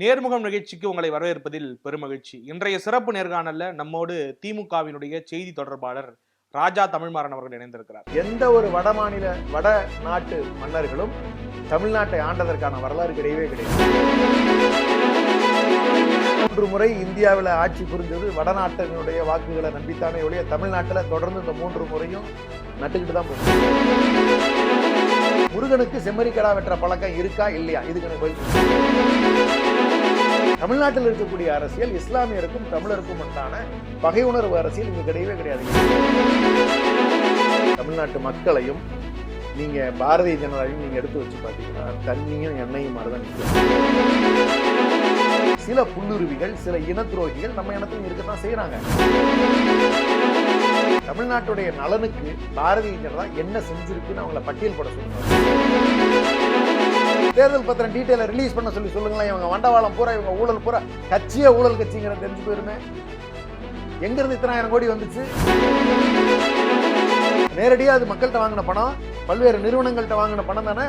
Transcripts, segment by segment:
நேர்முகம் நிகழ்ச்சிக்கு உங்களை வரவேற்பதில் பெருமகிழ்ச்சி. இன்றைய சிறப்பு நேர்காணல்ல நம்மோடு திமுகவினுடைய செய்தி தொடர்பாளர் ராஜா தமிழ்மாறன் அவர்கள் இணைந்திருக்கிறார். எந்த ஒரு வட நாட்டு மன்னர்களும் தமிழ்நாட்டை ஆண்டதற்கான வரலாறு கிடையவே கிடையாது. 3 முறை இந்தியாவில் ஆட்சி புரிஞ்சது வடநாட்டினுடைய வாக்குகளை நம்பித்தானே ஒழிய தமிழ்நாட்டில் தொடர்ந்து இந்த 3 முறையும் நட்டுக்கிட்டு தான் போகுது. முருகனுக்கு செம்மறிக்கடா வெற்ற பழக்கம் இருக்கா இல்லையா? இதுக்கு எனக்கு பதில் தமிழ்நாட்டில் இருக்கக்கூடிய அரசியல் இஸ்லாமியருக்கும் தமிழருக்கும் உண்டான பகை உணர்வு அரசியல் இங்க கிடையவே கிடையாது. தமிழ்நாட்டு மக்களையும் நீங்க பாரதிய ஜனதாவையும் நீங்க எடுத்து வச்சு பாத்தீங்கன்னா தண்ணியும் எண்ணெயும் மாதிரிதான் சில புல்லுருவிகள் சில இன துரோகிகள் நம்ம இனத்திலும் இருக்கத்தான் செய்யறாங்க. தமிழ்நாட்டுடைய நலனுக்கு பாரதிய ஜனதா என்ன செஞ்சிருக்குன்னு அவங்களை பட்டியல் போட சொல்லுங்க. தேர்தல் பத்திரம் டீட்டெயில ரிலீஸ் பண்ண சொல்லி சொல்லுங்களேன். இவங்க வண்டவாளம் பூரா இவங்க ஊழல் பூரா கட்சியே ஊழல் கட்சிங்கிற தெரிஞ்சு போயிருமே. எங்க இருந்து இத்தனை ஆயிரம் கோடி வந்துச்சு? நேரடியா அது மக்கள்கிட்ட வாங்கின பணம், பல்வேறு நிறுவனங்கள்கிட்ட வாங்கின பணம் தானே.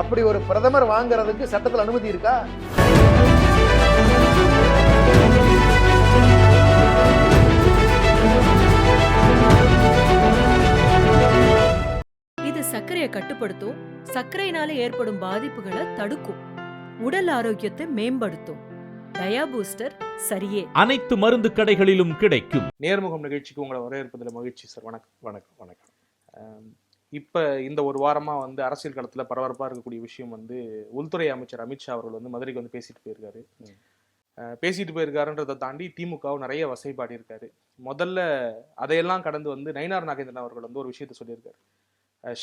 அப்படி ஒரு பிரதமர் வாங்குறதுக்கு சட்டத்தில் அனுமதி இருக்கா? இது சர்க்கரையை கட்டுப்படுத்தும், சர்க்கரையினால ஏற்படும் பாதிப்புகளை தடுக்கும், உடல் ஆரோக்கியத்தை மேம்படுத்தும். டயா பூஸ்டர் சரியே. அனைத்து மருந்து கடைகளிலும் கிடைக்கும். நேர்முகம் நிகழ்ச்சிக்கு உங்களை வரவேற்பதில் மகிழ்ச்சி சார். வணக்கம். வணக்கம் வணக்கம். இப்ப இந்த ஒரு வாரமா அரசியல் களத்துல பரபரப்பா இருக்கக்கூடிய விஷயம் உள்துறை அமைச்சர் அமித்ஷா அவர்கள் மதுரைக்கு பேசிட்டு போயிருக்காரு. பேசிட்டு போயிருக்காருன்றதை தாண்டி திமுகவும் நிறைய வசைப்பாடி இருக்காரு. முதல்ல அதையெல்லாம் கடந்து நயினார் நாகேந்திரன் அவர்கள் ஒரு விஷயத்த சொல்லியிருக்காரு.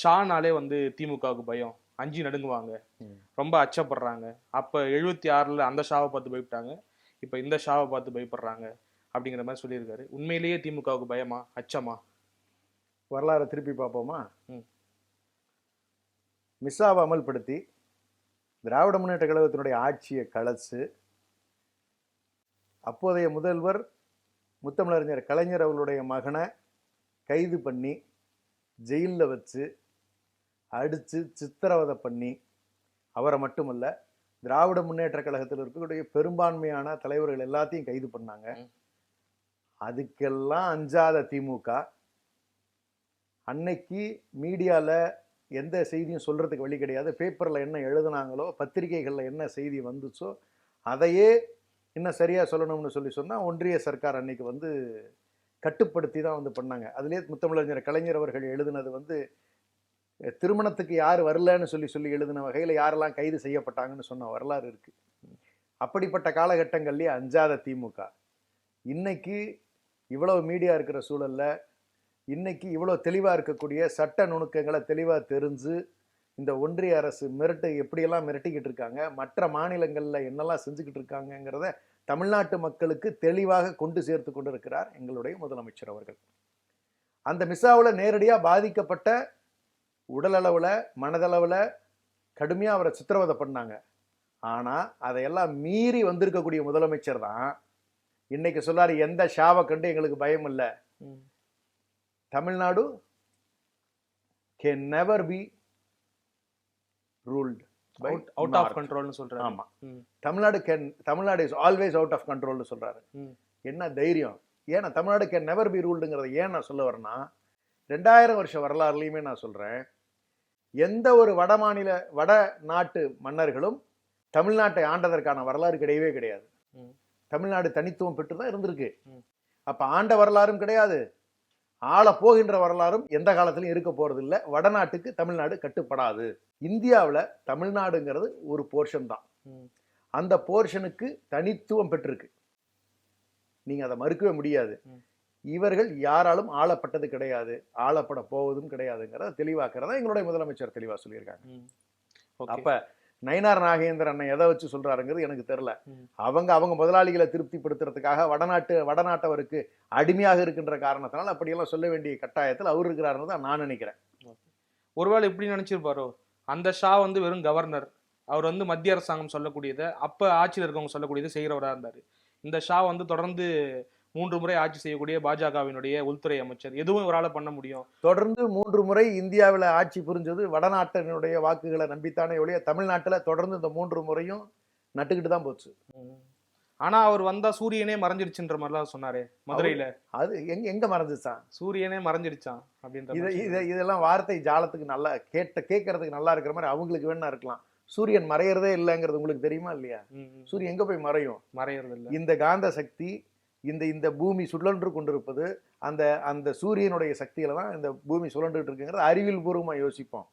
ஷானாலே திமுகவுக்கு பயம், அஞ்சு நடுங்குவாங்க, ரொம்ப அச்சப்படுறாங்க. அப்ப 76ல அந்த ஷாவை பார்த்து பயப்பட்டாங்க, இப்ப இந்த ஷாவை பார்த்து பயப்படுறாங்க அப்படிங்கிற மாதிரி சொல்லியிருக்காரு. உண்மையிலேயே திமுகவுக்கு பயமா, அச்சமா? வரலாறு திருப்பி பார்ப்போமா? மிஸ்ஸாவை அமல்படுத்தி திராவிட முன்னேற்ற கழகத்தினுடைய ஆட்சியை கலைச்சு அப்போதைய முதல்வர் முத்தமிழறிஞர் கலைஞர் அவர்களுடைய மகனை கைது பண்ணி ஜெயிலில் வச்சு அடித்து சித்திரவதை பண்ணி அவரை மட்டுமல்ல திராவிட முன்னேற்ற கழகத்தில் இருக்கக்கூடிய பெரும்பான்மையான தலைவர்கள் எல்லாத்தையும் கைது பண்ணாங்க. அதுக்கெல்லாம் அஞ்சாத திமுக அன்னைக்கு மீடியாவில் எந்த செய்தியும் சொல்கிறதுக்கு வழி கிடையாது. பேப்பரில் என்ன எழுதுனாங்களோ, பத்திரிகைகளில் என்ன செய்தி வந்துச்சோ அதையே இன்னும் சரியாக சொல்லணும்னு சொன்னால் ஒன்றிய சர்க்கார் அன்னைக்கு கட்டுப்படுத்தி தான் பண்ணாங்க. அதுலேயே முத்தமிழறிஞர் கலைஞர் அவர்கள் எழுதினது திருமணத்துக்கு யார் வரலன்னு சொல்லி எழுதின வகையில் யாரெல்லாம் கைது செய்யப்பட்டாங்கன்னு சொன்ன வரலாறு இருக்கு. அப்படிப்பட்ட காலகட்டங்கள்லேயே அஞ்சாத திமுக இன்னைக்கு இவ்வளவு மீடியா இருக்கிற சூழல்ல, இன்னைக்கு இவ்வளோ தெளிவாக இருக்கக்கூடிய சட்ட நுணுக்கங்களை தெளிவாக தெரிஞ்சு இந்த ஒன்றிய அரசு எப்படியெல்லாம் மிரட்டிக்கிட்டு இருக்காங்க, மற்ற மாநிலங்களில் என்னெல்லாம் செஞ்சுக்கிட்டு இருக்காங்கிறத தமிழ்நாட்டு மக்களுக்கு தெளிவாக கொண்டு சேர்த்து கொண்டு இருக்கிறார் எங்களுடைய முதலமைச்சர் அவர்கள். அந்த மிஸ்ஸாவில் நேரடியாக பாதிக்கப்பட்ட உடலளவில் மனதளவில் கடுமையாக அவரை சித்திரவதை பண்ணாங்க. ஆனால் அதையெல்லாம் மீறி வந்திருக்கக்கூடிய முதலமைச்சர் தான் இன்னைக்கு சொல்லாரு, எந்த ஷாவை கண்டு எங்களுக்கு பயம் இல்லை, Tamil Nadu can never be ruled out of கண்ட்ரோல்னு சொல்றாரு. ஆமா, Tamil Nadu is always out of கண்ட்ரோல்னு சொல்றாரு. என்ன தைரியம்? ஏன்னா தமிழ்நாடு கேன் நெவர் பி ரூல்டுங்கிறத ஏன் நான் சொல்ல வரேன்னா, 2000 வருஷ வரலாறுலையுமே நான் சொல்றேன், எந்த ஒரு வட நாட்டு மன்னர்களும் தமிழ்நாட்டை ஆண்டதற்கான வரலாறு கிடையவே கிடையாது. தமிழ்நாடு தனித்துவம் பெற்றுதான் இருந்திருக்கு. அப்ப ஆண்ட வரலாறும் கிடையாது, ஆள போகின்ற வரலாறும் எந்த காலத்திலும் இருக்க போறது இல்லை. வடநாட்டுக்கு தமிழ்நாடு கட்டுப்படாது. இந்தியாவில் தமிழ்நாடுங்கிறது ஒரு போர்ஷன் தான். அந்த போர்ஷனுக்கு தனித்துவம் பெற்றிருக்கு, நீங்க அதை மறுக்கவே முடியாது. இவர்கள் யாராலும் ஆளப்பட்டது கிடையாது, ஆளப்பட போவதும் கிடையாதுங்கிறத தெளிவாக்குறதா எங்களுடைய முதலமைச்சர் தெளிவா சொல்லியிருக்காங்க. அப்ப நயினார் நாகேந்திரன் அண்ணன் எதை வச்சு சொல்றாருங்கிறது எனக்கு தெரியல. அவங்க முதலாளிகளை திருப்திப்படுத்துறதுக்காக வடநாட்டவருக்கு அடிமையாக இருக்கின்ற காரணத்தினால் அப்படியெல்லாம் சொல்ல வேண்டிய கட்டாயத்தில் அவர் இருக்கிறாருன்னு தான் நான் நினைக்கிறேன். ஒருவேளை இப்படி நினைச்சிருப்பாரோ, அந்த ஷா வெறும் கவர்னர், அவர் மத்திய அரசாங்கம் சொல்லக்கூடியதை அப்ப ஆட்சியில் இருக்கவங்க சொல்லக்கூடியதை செய்கிறவரா இருந்தாரு. இந்த ஷா தொடர்ந்து 3 முறை ஆட்சி செய்யக்கூடிய பாஜகவினுடைய உள்துறை அமைச்சர், எதுவும் இவரால் பண்ண முடியும்? தொடர்ந்து 3 முறை இந்தியாவில் ஆட்சி புரிஞ்சது வடநாட்டினுடைய வாக்குகளை நம்பித்தானே ஒழிய தமிழ்நாட்டில் தொடர்ந்து இந்த 3 முறையும் நட்டுக்கிட்டு தான் போச்சு. ஆனா அவர் வந்தா சூரியனே மறைஞ்சிருச்சுன்ற மாதிரிலாம் சொன்னாரே மதுரையில. அது எங்க மறைஞ்சிச்சான்? சூரியனே மறைஞ்சிருச்சான் அப்படின்ற இதை மாதிரி இதை இதெல்லாம் வார்த்தை ஜாலத்துக்கு நல்லா கேட்கறதுக்கு நல்லா இருக்கிற மாதிரி அவங்களுக்கு வேணா இருக்கலாம். சூரியன் மறையறதே இல்லைங்கிறது உங்களுக்கு தெரியுமா இல்லையா? சூரியன் எங்க போய் மறையும்? மறையறது இல்ல. இந்த காந்த சக்தி, இந்த பூமி சுழன்று கொண்டிருப்பது அந்த அந்த சூரியனுடைய சக்தியில தான் இந்த பூமி சுழன்றுட்டு இருக்குங்கிறது அறிவியல் பூர்வமா யோசிப்போம்.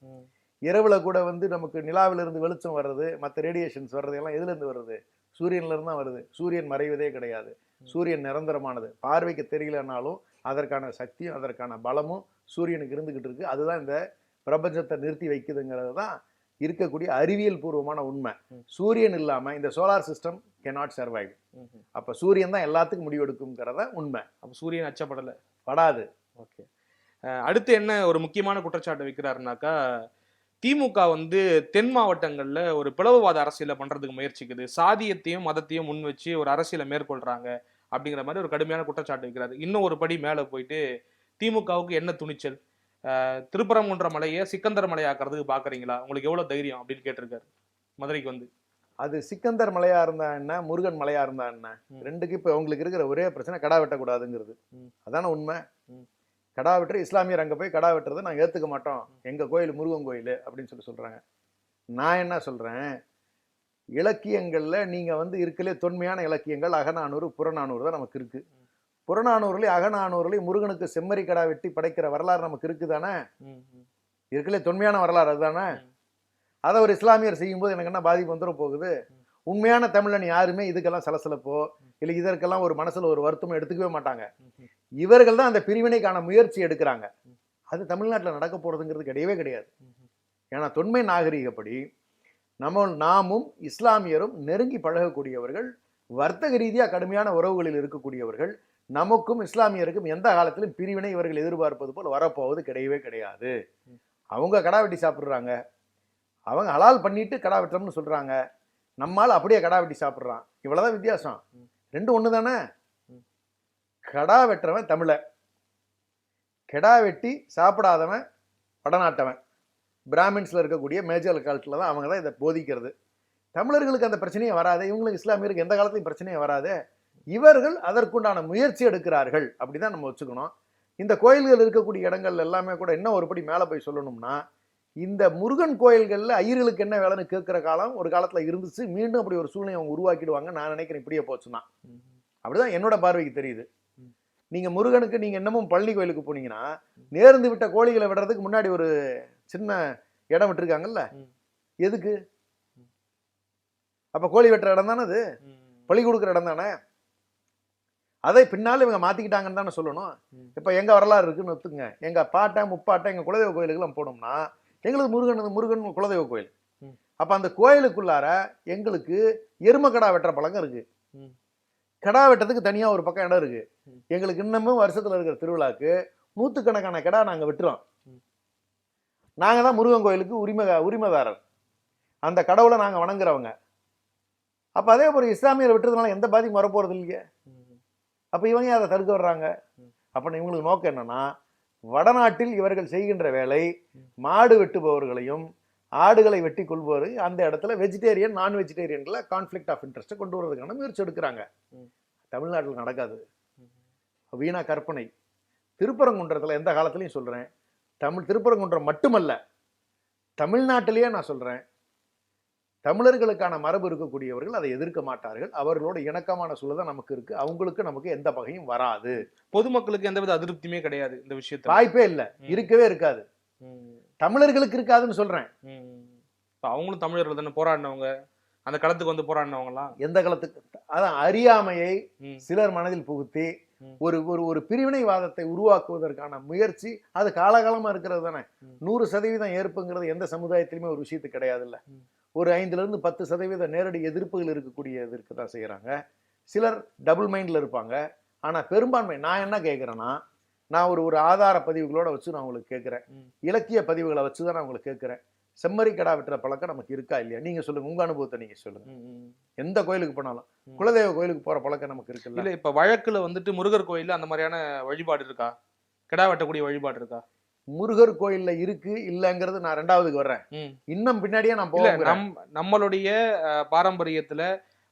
இரவுல கூட வந்து நமக்கு நிலாவில இருந்து வெளிச்சம் வர்றது, மற்ற ரேடியேஷன்ஸ் வர்றது எல்லாம் எதுல இருந்து வருது? சூரியன்ல இருந்து தான் வருது. சூரியன் மறைவதே கிடையாது. சூரியன் நிரந்தரமானது. பார்வைக்கு தெரியலனாலும் அதற்கான சக்தியும் அதற்கான பலமும் சூரியனுக்கு இருந்துகிட்டு இருக்கு. அதுதான் இந்த பிரபஞ்சத்தை நிறுத்தி வைக்குதுங்கிறது தான் இருக்கக்கூடிய அறிவியல் பூர்வமான உண்மை. சூரியன் இல்லாம இந்த சோலார் சிஸ்டம் cannot survive. அப்ப சூரியன் தான் எல்லாத்துக்கும் முடிவெடுக்கும்ங்கிறத உண்மை. அப்ப சூரியன் அச்சப்படல, படாது. ஓகே. அடுத்து என்ன ஒரு முக்கியமான குற்றச்சாட்டு வைக்கிறாருனாக்கா, திமுக வந்து தென் மாவட்டங்கள்ல ஒரு பிளவுவாத அரசியலை பண்றதுக்கு முயற்சிக்குது, சாதியத்தையும் மதத்தையும் முன் வச்சு ஒரு அரசியலை மேற்கொள்றாங்க அப்படிங்கிற மாதிரி ஒரு கடுமையான குற்றச்சாட்டு வைக்கிறாரு. இன்னும் ஒரு படி மேல போயிட்டு திமுகவுக்கு என்ன துணிச்சல், திருப்பரங்குன்ற மலையை சிக்கந்தர் மலையாக்குறதுக்கு பாக்குறீங்களா, உங்களுக்கு எவ்வளவு தைரியம் அப்படின்னு கேட்டிருக்காரு மதுரைக்கு வந்து. அது சிக்கந்தர் மலையா இருந்தா என்ன, முருகன் மலையா இருந்தா என்ன, ரெண்டுக்கு இப்ப உங்களுக்கு இருக்கிற ஒரே பிரச்சனை கடா வெட்டக்கூடாதுங்கிறது. அதான உண்மை. கடா வெட்டுற இஸ்லாமியர் அங்க போய் கடா வெட்டுறதை நாங்க ஏத்துக்க மாட்டோம், எங்க கோயில் முருகன் கோயில் அப்படின்னு சொல்றாங்க. நான் என்ன சொல்றேன், இலக்கியங்கள்ல நீங்க வந்து இருக்கலே தொன்மையான இலக்கியங்கள் அகநானூறு புறநானூறு தான் நமக்கு இருக்கு. புறநானூறுலயும் அகநானூறுலயும் முருகனுக்கு செம்மறி கடா வெட்டி படைக்கிற வரலாறு நமக்கு இருக்குதானே? இருக்கலே தொன்மையான வரலாறு அதுதானே? அதை ஒரு இஸ்லாமியர் செய்யும்போது எனக்கு என்ன பாதிப்பு வந்துட போகுது? உண்மையான தமிழன் யாருமே இதுக்கெல்லாம் சலசலப்போ இல்லை இதற்கெல்லாம் ஒரு மனசுல ஒரு வருத்தமும் எடுத்துக்கவே மாட்டாங்க. இவர்கள் தான் அந்த பிரிவினைக்கான முயற்சி எடுக்கிறாங்க. அது தமிழ்நாட்டில் நடக்க போறதுங்கிறது கிடையவே கிடையாது. ஏன்னா தொன்மை நாகரீகப்படி நாமும் இஸ்லாமியரும் நெருங்கி பழகக்கூடியவர்கள், வர்த்தக ரீதியா கடுமையான உறவுகளில் இருக்கக்கூடியவர்கள். நமக்கும் இஸ்லாமியருக்கும் எந்த காலத்திலும் பிரிவினை இவர்கள் எதிர்பார்ப்பது போல் வரப்போவது கிடையவே கிடையாது. அவங்க கடா வெட்டி சாப்பிட்றாங்க, அவங்க ஹலால் பண்ணிட்டு கடா வெட்டுறோம்னு சொல்றாங்க, நம்மால் அப்படியே கடா வெட்டி சாப்பிட்றான். இவ்வளவுதான் வித்தியாசம். ரெண்டும் ஒண்ணு தானே. கடா வெட்டுறவன் தமிழ, கெடா வெட்டி சாப்பிடாதவன் வடநாட்டவன். பிராமின்ஸ்ல இருக்கக்கூடிய மேஜர் காலத்துல தான் அவங்க தான் இதை போதிக்கிறது. தமிழர்களுக்கு அந்த பிரச்சனையே வராது, இவங்களுக்கு இஸ்லாமியருக்கு எந்த காலத்தையும் பிரச்சனையே வராது. இவர்கள் அதற்குண்டான முயற்சி எடுக்கிறார்கள், அப்படிதான் நம்ம வச்சுக்கணும். இந்த கோயில்கள் இருக்கக்கூடிய இடங்கள் எல்லாமே கூட இன்னும் ஒருபடி மேலே போய் சொல்லணும்னா, இந்த முருகன் கோயில்களில் ஐயர்களுக்கு என்ன வேலைன்னு கேட்குற காலம் ஒரு காலத்தில் இருந்துச்சு. மீண்டும் அப்படி ஒரு சூழ்நிலை அவங்க உருவாக்கிடுவாங்க நான் நினைக்கிறேன். இப்படியே போச்சுன்னா அப்படிதான் என்னோட பார்வைக்கு தெரியுது. நீங்க முருகனுக்கு நீங்க இன்னமும் பழனி கோயிலுக்கு போனீங்கன்னா, நேர்ந்து விட்ட கோழிகளை விடுறதுக்கு முன்னாடி ஒரு சின்ன இடம் விட்டுருக்காங்கல்ல, எதுக்கு? அப்ப கோழி வெட்டுற இடம் தானே அது, பழி கொடுக்குற இடம் தானே. அதை பின்னால இவங்க மாத்திக்கிட்டாங்கன்னு தானே சொல்லணும். இப்ப எங்க வரலாறு இருக்குன்னு ஒத்துங்க. எங்க பாட்டை முப்பாட்டை எங்க குலதெய்வ கோயிலுக்கு எல்லாம் போனோம்னா எங்களுக்கு முருகன் குலதெய்வ கோயில். அப்ப அந்த கோயிலுக்குள்ளார எங்களுக்கு எரும கடா வெட்டுற பழக்கம் இருக்கு. கடா வெட்டுறதுக்கு தனியா ஒரு பக்கம் இடம் இருக்கு. எங்களுக்கு இன்னமும் வருஷத்துல இருக்கிற திருவிழாக்கு நூத்துக்கணக்கான கடா நாங்க வெட்டுறோம். நாங்க தான் முருகன் கோயிலுக்கு உரிமைதாரர், அந்த கடவுளை நாங்க வணங்குறவங்க. அப்ப அதே போல இஸ்லாமியர் வெட்டுறதுனால எந்த பாதிப்பும் வரப்போறது இல்லையே. அப்ப இவங்க அதை தடுக்க வர்றாங்க. அப்ப இவங்களுக்கு நோக்கம் என்னன்னா, வடநாட்டில் இவர்கள் செய்கின்ற வேலை மாடு வெட்டுபவர்களையும் ஆடுகளை வெட்டி கொள்பவர் அந்த இடத்துல வெஜிடேரியன் நான் வெஜிடேரியன்ல கான்ஃபிளிக்ட் ஆஃப் இன்ட்ரெஸ்ட் கொண்டு வரதுக்கான முயற்சி எடுக்கிறாங்க. தமிழ்நாட்டில் நடக்காது, வீணா கற்பனை. திருப்பரங்குன்றத்துல எந்த காலத்திலையும் சொல்றேன், திருப்பரங்குன்றம் மட்டுமல்ல தமிழ்நாட்டிலேயே நான் சொல்றேன், தமிழர்களுக்கான மரபு இருக்கக்கூடியவர்கள் அதை எதிர்க்க மாட்டார்கள். அவர்களோட இணக்கமான சூழல் தான் நமக்கு இருக்கு. அவங்களுக்கு நமக்கு எந்த பகையும் வராது. பொதுமக்களுக்கு எந்தவித அதிருப்தியுமே கிடையாது இந்த விஷயத்துல. வாய்ப்பே இல்லை, இருக்கவே இருக்காது. தமிழர்களுக்கு இருக்காதுன்னு சொல்றேன். அவங்களும் தமிழர்கள் தானே போராடினவங்க, அந்த களத்துக்கு வந்து போராடினவங்கலாம். எந்த களத்துக்கு? அதான் அறியாமையை சிலர் மனதில் புகுத்தி ஒரு ஒரு பிரிவினைவாதத்தை உருவாக்குவதற்கான முயற்சி அது காலகாலமா இருக்கிறது தானே. 100% ஏற்புங்கிறது எந்த சமுதாயத்திலுமே ஒரு விஷயத்துக்கு கிடையாது இல்ல. ஒரு 5% 10% நேரடி எதிர்ப்புகள் இருக்கக்கூடியதற்கு தான் செய்யறாங்க. சிலர் டபுள் மைண்ட்ல இருப்பாங்க. ஆனா பெரும்பான்மை, நான் என்ன கேட்கிறேன்னா, நான் ஒரு ஆதார பதிவுகளோட வச்சு நான் உங்களுக்கு கேட்கிறேன், இலக்கிய பதிவுகளை வச்சுதான் நான் உங்களுக்கு கேட்கிறேன். செம்மறி கடா வெட்டுற பழக்கம் நமக்கு இருக்கா இல்லையா? நீங்க சொல்லுங்க, உங்க அனுபவத்தை நீங்க சொல்லுங்க. எந்த கோயிலுக்கு போனாலும் குலதெய்வ கோயிலுக்கு போற பழக்கம் நமக்கு இருக்கு இல்ல? இப்ப வழக்குல வந்துட்டு முருகர் கோயில்ல அந்த மாதிரியான வழிபாடு இருக்கா? கிடா வெட்டக்கூடிய வழிபாடு இருக்கா? முருகர் கோயில்ல இருக்கு இல்லங்கிறது நான் ரெண்டாவதுக்கு வர்றேன். ம். இன்னும் பின்னாடியே நான் இல்ல போகிறேன். நம்மளுடைய பாரம்பரியத்துல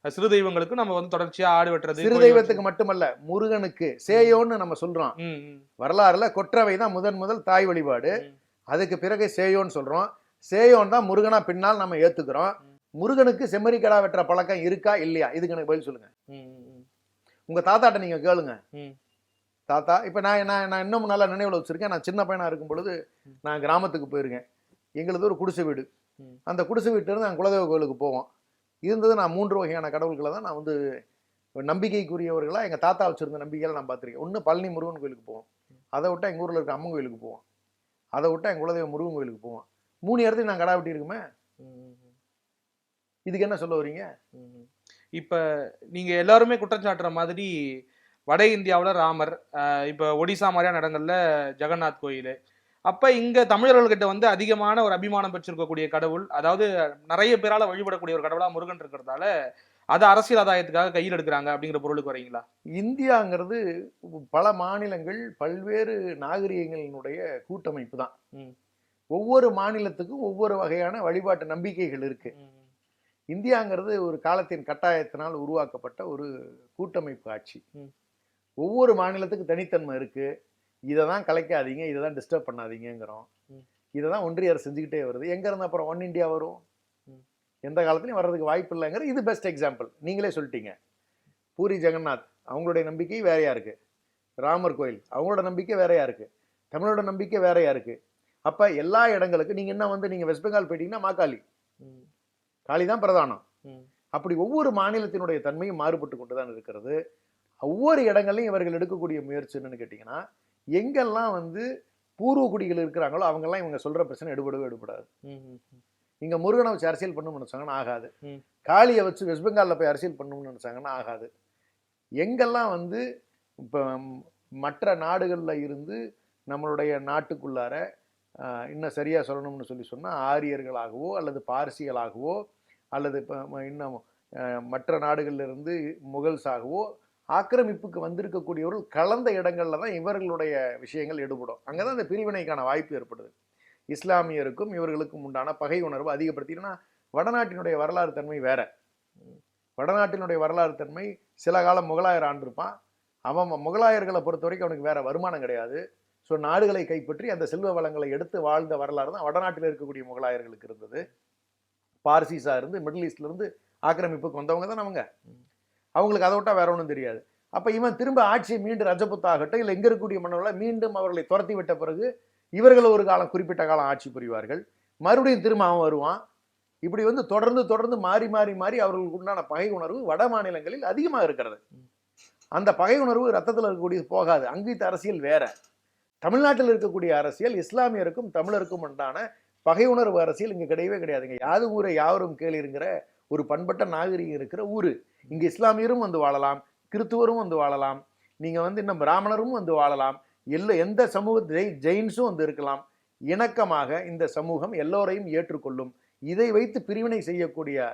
சிறு தெய்வங்களுக்கு நம்ம வந்து தொடர்ச்சியா ஆடு வெட்டுறது, சிறு கோழி தெய்வத்துக்கு மட்டுமல்ல, முருகனுக்கு சேயோன்னு நம்ம சொல்றோம். வெட்டுறது. ம், ம், வரலாறுல கொற்றவை தான் முதல் தாய் வழிபாடு. ம். அதுக்கு பிறகு சேயோன்னு சொல்றோம். சேயோன் தான் முருகனா பின்னால் நம்ம ஏத்துக்கிறோம். முருகனுக்கு செம்மறி கடா வெட்டுற பழக்கம் இருக்கா இல்லையா? இதுக்கு எனக்கு பதில் சொல்லுங்க. ம், ம், உங்க தாத்தாட்ட நீங்க கேளுங்க. ம். தாத்தா, இப்ப நான் இன்னும் நல்லா நினைவுல வச்சிருக்கேன். நான் சின்ன பையனா இருக்கும் பொழுது நான் கிராமத்துக்கு போயிருக்கேன். எங்களுது ஒரு குடிசை வீடு. ம். அந்த குடிசை வீட்டுல இருந்து நாங்கள் குலதெய்வ கோயிலுக்கு போவோம். இருந்தது நான் 3 வகையான கடவுள்களை தான் நான் வந்து நம்பிக்கைக்குரியவர்களா எங்க தாத்தா வச்சிருந்த நம்பிக்கையில நான் பார்த்திருக்கேன். ஒண்ணு பழனி முருகன் கோயிலுக்கு போவோம். அதை விட்டா எங்க ஊர்ல இருக்க அம்மன் கோயிலுக்கு போவோம். அதை விட்டா எங்க குலதெய்வ முருகன் கோயிலுக்கு போவோம். 3 இடத்துக்கு நான் கடா வெட்டி இருக்குமே. ம். இதுக்கு என்ன சொல்ல வரீங்க? ம். இப்ப நீங்க எல்லாருமே குற்றம் சாட்டுற மாதிரி வட இந்தியாவுல ராமர், இப்ப ஒடிசா மாதிரியான இடங்கள்ல ஜெகநாத் கோயில். அப்ப இங்க தமிழர்கள்கிட்ட வந்து அதிகமான ஒரு அபிமானம் பெற்றிருக்கக்கூடிய கடவுள், அதாவது நிறைய பேரால வழிபடக்கூடிய ஒரு கடவுளா முருகன் இருக்கிறதால அதை அரசியல் ஆதாயத்துக்காக கையில் எடுக்கிறாங்க அப்படிங்கிற பொருளுக்கு வரீங்களா? இந்தியாங்கிறது பல மாநிலங்கள், பல்வேறு நாகரிகங்களினுடைய கூட்டமைப்பு தான். ம். ஒவ்வொரு மாநிலத்துக்கும் ஒவ்வொரு வகையான வழிபாட்டு நம்பிக்கைகள் இருக்கு. ம். இந்தியாங்கிறது ஒரு காலத்தின் கட்டாயத்தினால் உருவாக்கப்பட்ட ஒரு கூட்டமைப்பு ஆட்சி. ம். ஒவ்வொரு மாநிலத்துக்கு தனித்தன்மை இருக்கு. இதை தான் கலைக்காதீங்க, இதை தான் டிஸ்டர்ப் பண்ணாதீங்கிறோம். ம். இதை தான் ஒன்றிய அரசு செஞ்சுக்கிட்டே வருது. எங்க இருந்து அப்புறம் ஒன் இந்தியா வரும்? ம். எந்த காலத்துலையும் வர்றதுக்கு வாய்ப்பு இல்லைங்கிறது இது பெஸ்ட் எக்ஸாம்பிள். நீங்களே சொல்லிட்டீங்க. பூரி ஜெகநாத் அவங்களுடைய நம்பிக்கை வேறையா இருக்கு. ராமர் கோயில் அவங்களோட நம்பிக்கை வேறையா இருக்கு. தமிழோட நம்பிக்கை வேறையா இருக்கு. அப்ப எல்லா இடங்களுக்கு நீங்க என்ன வந்து நீங்க வெஸ்ட் பெங்கால் போயிட்டீங்கன்னா மாகாளி, ம். காளி தான் பிரதானம். ம். அப்படி ஒவ்வொரு மாநிலத்தினுடைய தன்மையும் மாறுபட்டு கொண்டுதான் இருக்கிறது. ஒவ்வொரு இடங்கள்லையும் இவர்கள் எடுக்கக்கூடிய முயற்சி என்னன்னு கேட்டீங்கன்னா, எங்கெல்லாம் வந்து பூர்வ குடிகள் இருக்கிறாங்களோ அவங்கெல்லாம் இவங்க சொல்ற பிரச்சனை எடுபடாது. ம். ம். இங்க முருகனை வச்சு அரசியல் பண்ணணும்னு நினைச்சாங்கன்னா ஆகாது. ம். காளியை வச்சு வெஸ்ட் பெங்கால்ல போய் அரசியல் பண்ணணும்னு நினைச்சாங்கன்னா ஆகாது. எங்கெல்லாம் வந்து இப்போ மற்ற நாடுகள்ல இருந்து நம்மளுடைய நாட்டுக்குள்ளார இன்னும் சரியா சொல்லணும்னு சொன்னா ஆரியர்களாகவோ அல்லது பார்சிகளாகவோ அல்லது இப்போ இன்னும் மற்ற நாடுகள்ல இருந்து முகல்ஸாகவோ ஆக்கிரமிப்புக்கு வந்திருக்கக்கூடியவர்கள் கலந்த இடங்கள்ல தான் இவர்களுடைய விஷயங்கள் எடுபடும். அங்கதான் இந்த பிரிவினைக்கான வாய்ப்பு ஏற்படுது. இஸ்லாமியருக்கும் இவர்களுக்கும் உண்டான பகை உணர்வு அதிகப்படுத்தினா வடநாட்டினுடைய வரலாறு தன்மை வேற. வடநாட்டினுடைய வரலாறு தன்மை சில காலம் முகலாயர் ஆண்டிருப்பான். அவன் முகலாயர்களை பொறுத்த வரைக்கும் அவனுக்கு வேற வருமானம் கிடையாது. ஸோ நாடுகளை கைப்பற்றி அந்த செல்வ வளங்களை எடுத்து வாழ்ந்த வரலாறு தான் வடநாட்டில் இருக்கக்கூடிய முகலாயர்களுக்கு இருந்தது. பார்சிஸா இருந்து மிடில் ஈஸ்ட்ல இருந்து ஆக்கிரமிப்புக்கு வந்தவங்க தான் அவங்க. அவங்களுக்கு அதை விட்டா வேற ஒன்றும் தெரியாது. அப்ப இவன் திரும்ப ஆட்சியை மீண்டும் ரஜபுத் ஆகட்டும் இல்லை எங்க இருக்கக்கூடிய மன்னர்களை மீண்டும் அவர்களை துரத்தி விட்ட பிறகு இவர்கள் ஒரு காலம் குறிப்பிட்ட காலம் ஆட்சி புரிவார்கள். மறுபடியும் திரும்ப அவன் வருவான். இப்படி வந்து தொடர்ந்து மாறி அவர்களுக்கு உண்டான பகை உணர்வு வட மாநிலங்களில் அதிகமாக இருக்கிறது. அந்த பகை உணர்வு ரத்தத்தில் இருக்கக்கூடியது போகாது. அங்கித்த அரசியல் வேற. தமிழ்நாட்டில் இருக்கக்கூடிய அரசியல் இஸ்லாமியருக்கும் தமிழருக்கும் உண்டான பகை உணர்வு அரசியல் இங்க கிடையவே கிடையாதுங்க. யாது ஊரை யாவரும் கேளிருங்கிற ஒரு பண்பட்ட நாகரிகம் இருக்கிற ஊரு. இங்க இஸ்லாமியரும் வந்து வாழலாம், கிறிஸ்துவரும் வந்து வாழலாம், நீங்க வந்து இன்னும் பிராமணரும் வந்து வாழலாம், எந்த சமூக ஜெயின்ஸும் வந்து இருக்கலாம். இணக்கமாக இந்த சமூகம் எல்லோரையும் ஏற்றுக்கொள்ளும். இதை வைத்து பிரிவினை செய்யக்கூடிய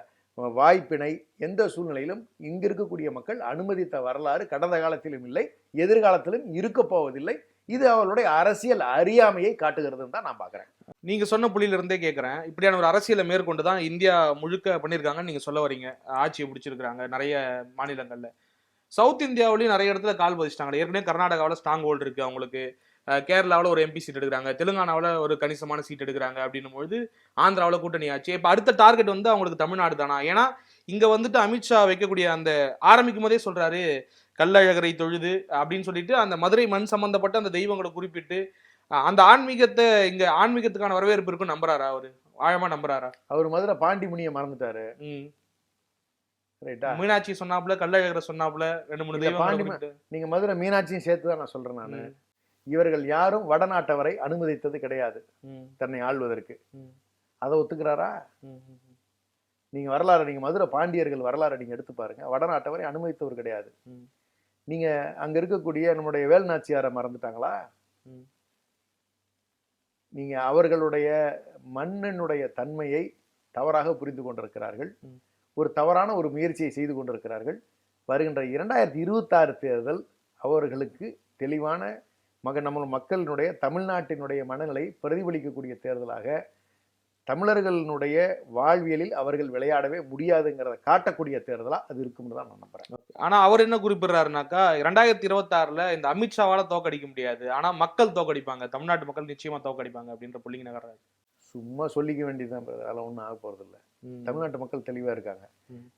வாய்ப்பினை எந்த சூழ்நிலையிலும் இங்க இருக்கக்கூடிய மக்கள் அனுமதித்த வரலாறு கடந்த காலத்திலும் இல்லை, எதிர்காலத்திலும் இருக்க போவதில்லை. இது அவர்களுடைய அரசியல் அறியாமையை காட்டுகிறதுன்னு தான் நான் பாக்குறேன். நீங்க சொன்ன புள்ளியில இருந்தே கேட்கறேன், இப்படியான ஒரு அரசியலை மேற்கொண்டுதான் இந்தியா முழுக்க பண்ணிருக்காங்கன்னு நீங்க சொல்ல வரீங்க. ஆட்சியை பிடிச்சிருக்காங்க நிறைய மாநிலங்கள்ல. சவுத் இந்தியாவிலையும் நிறைய இடத்துல கால் பதிச்சிட்டாங்க. ஏற்கனவே கர்நாடகாவில் ஸ்ட்ராங் ஹோல்டு இருக்கு அவங்களுக்கு, கேரளாவில் ஒரு எம்பி சீட் எடுக்கிறாங்க, தெலுங்கானாவில் ஒரு கணிசமான சீட் எடுக்கிறாங்க. அப்படின்னும் பொழுது ஆந்திராவில் கூட்டணி ஆச்சு. இப்போ அடுத்த டார்கெட் வந்து அவங்களுக்கு தமிழ்நாடு தானா? ஏன்னா இங்க வந்துட்டு அமித்ஷா வைக்கக்கூடிய அந்த ஆரம்பிக்கும் போதே சொல்றாரு கள்ளழகரை தொழுது அப்படின்னு சொல்லிட்டு அந்த மதுரை மண் சம்பந்தப்பட்ட அந்த தெய்வங்களை குறிப்பிட்டு அந்த ஆன்மீகத்தை இங்க ஆன்மீகத்துக்கான வரவேற்பு இருக்குன்னு நம்புறாரா? அவரு ஆழமா நம்புறாரா? அவர் மதுரை பாண்டி முனியை மறந்துட்டாரு. ரைட்டா? மீனாட்சி சொன்னாப்புல, கள்ளழகரை சொன்னாப்புல, 2-3 தெய்வம். நீங்க மதுரை மீனாட்சியும் சேர்த்து தான் நான் சொல்றேன். நானு இவர்கள் யாரும் வடநாட்டவரை அனுமதித்தது கிடையாது தன்னை ஆள்வதற்கு. அதை ஒத்துக்கிறாரா? நீங்க வரலாறு, நீங்க மதுரை பாண்டியர்கள் வரலாறு நீங்க எடுத்து பாருங்க. வடநாட்டவரை அனுமதித்தவர் கிடையாது. நீங்க அங்க இருக்கக்கூடிய நம்முடைய வேல்நாச்சியாரை மறந்துட்டாங்களா? நீங்க அவர்களுடைய மண்ணினுடைய தன்மையை தவறாக புரிந்து கொண்டிருக்கிறார்கள். ஒரு தவறான ஒரு முயற்சியை செய்து கொண்டிருக்கிறார்கள். வருகின்ற 2026 தேர்தல் அவர்களுக்கு தெளிவான நம்ம மக்களினுடைய தமிழ்நாட்டினுடைய மனநிலை பிரதிபலிக்கக்கூடிய தேர்தலாக, தமிழர்களுடைய வாழ்வியலில் அவர்கள் விளையாடவே முடியாதுங்கிறத காட்டக்கூடிய தேர்தலா அது இருக்கும்னு தான் நான் நம்புறேன். ஆனா அவர் என்ன குறிப்பிடுறாருனாக்கா 2026 இந்த அமித்ஷாவால தோக்கடிக்க முடியாது, ஆனா மக்கள் தோக்கடிப்பாங்க, தமிழ்நாட்டு மக்கள் நிச்சயமா தோக்கடிப்பாங்க அப்படின்ற புள்ளிங்க நகர்றாரு. சும்மா சொல்லிக்க வேண்டியதுதான், அதெல்லாம் ஒன்றும் ஆக போறது இல்லை. தமிழ்நாட்டு மக்கள் தெளிவா இருக்காங்க.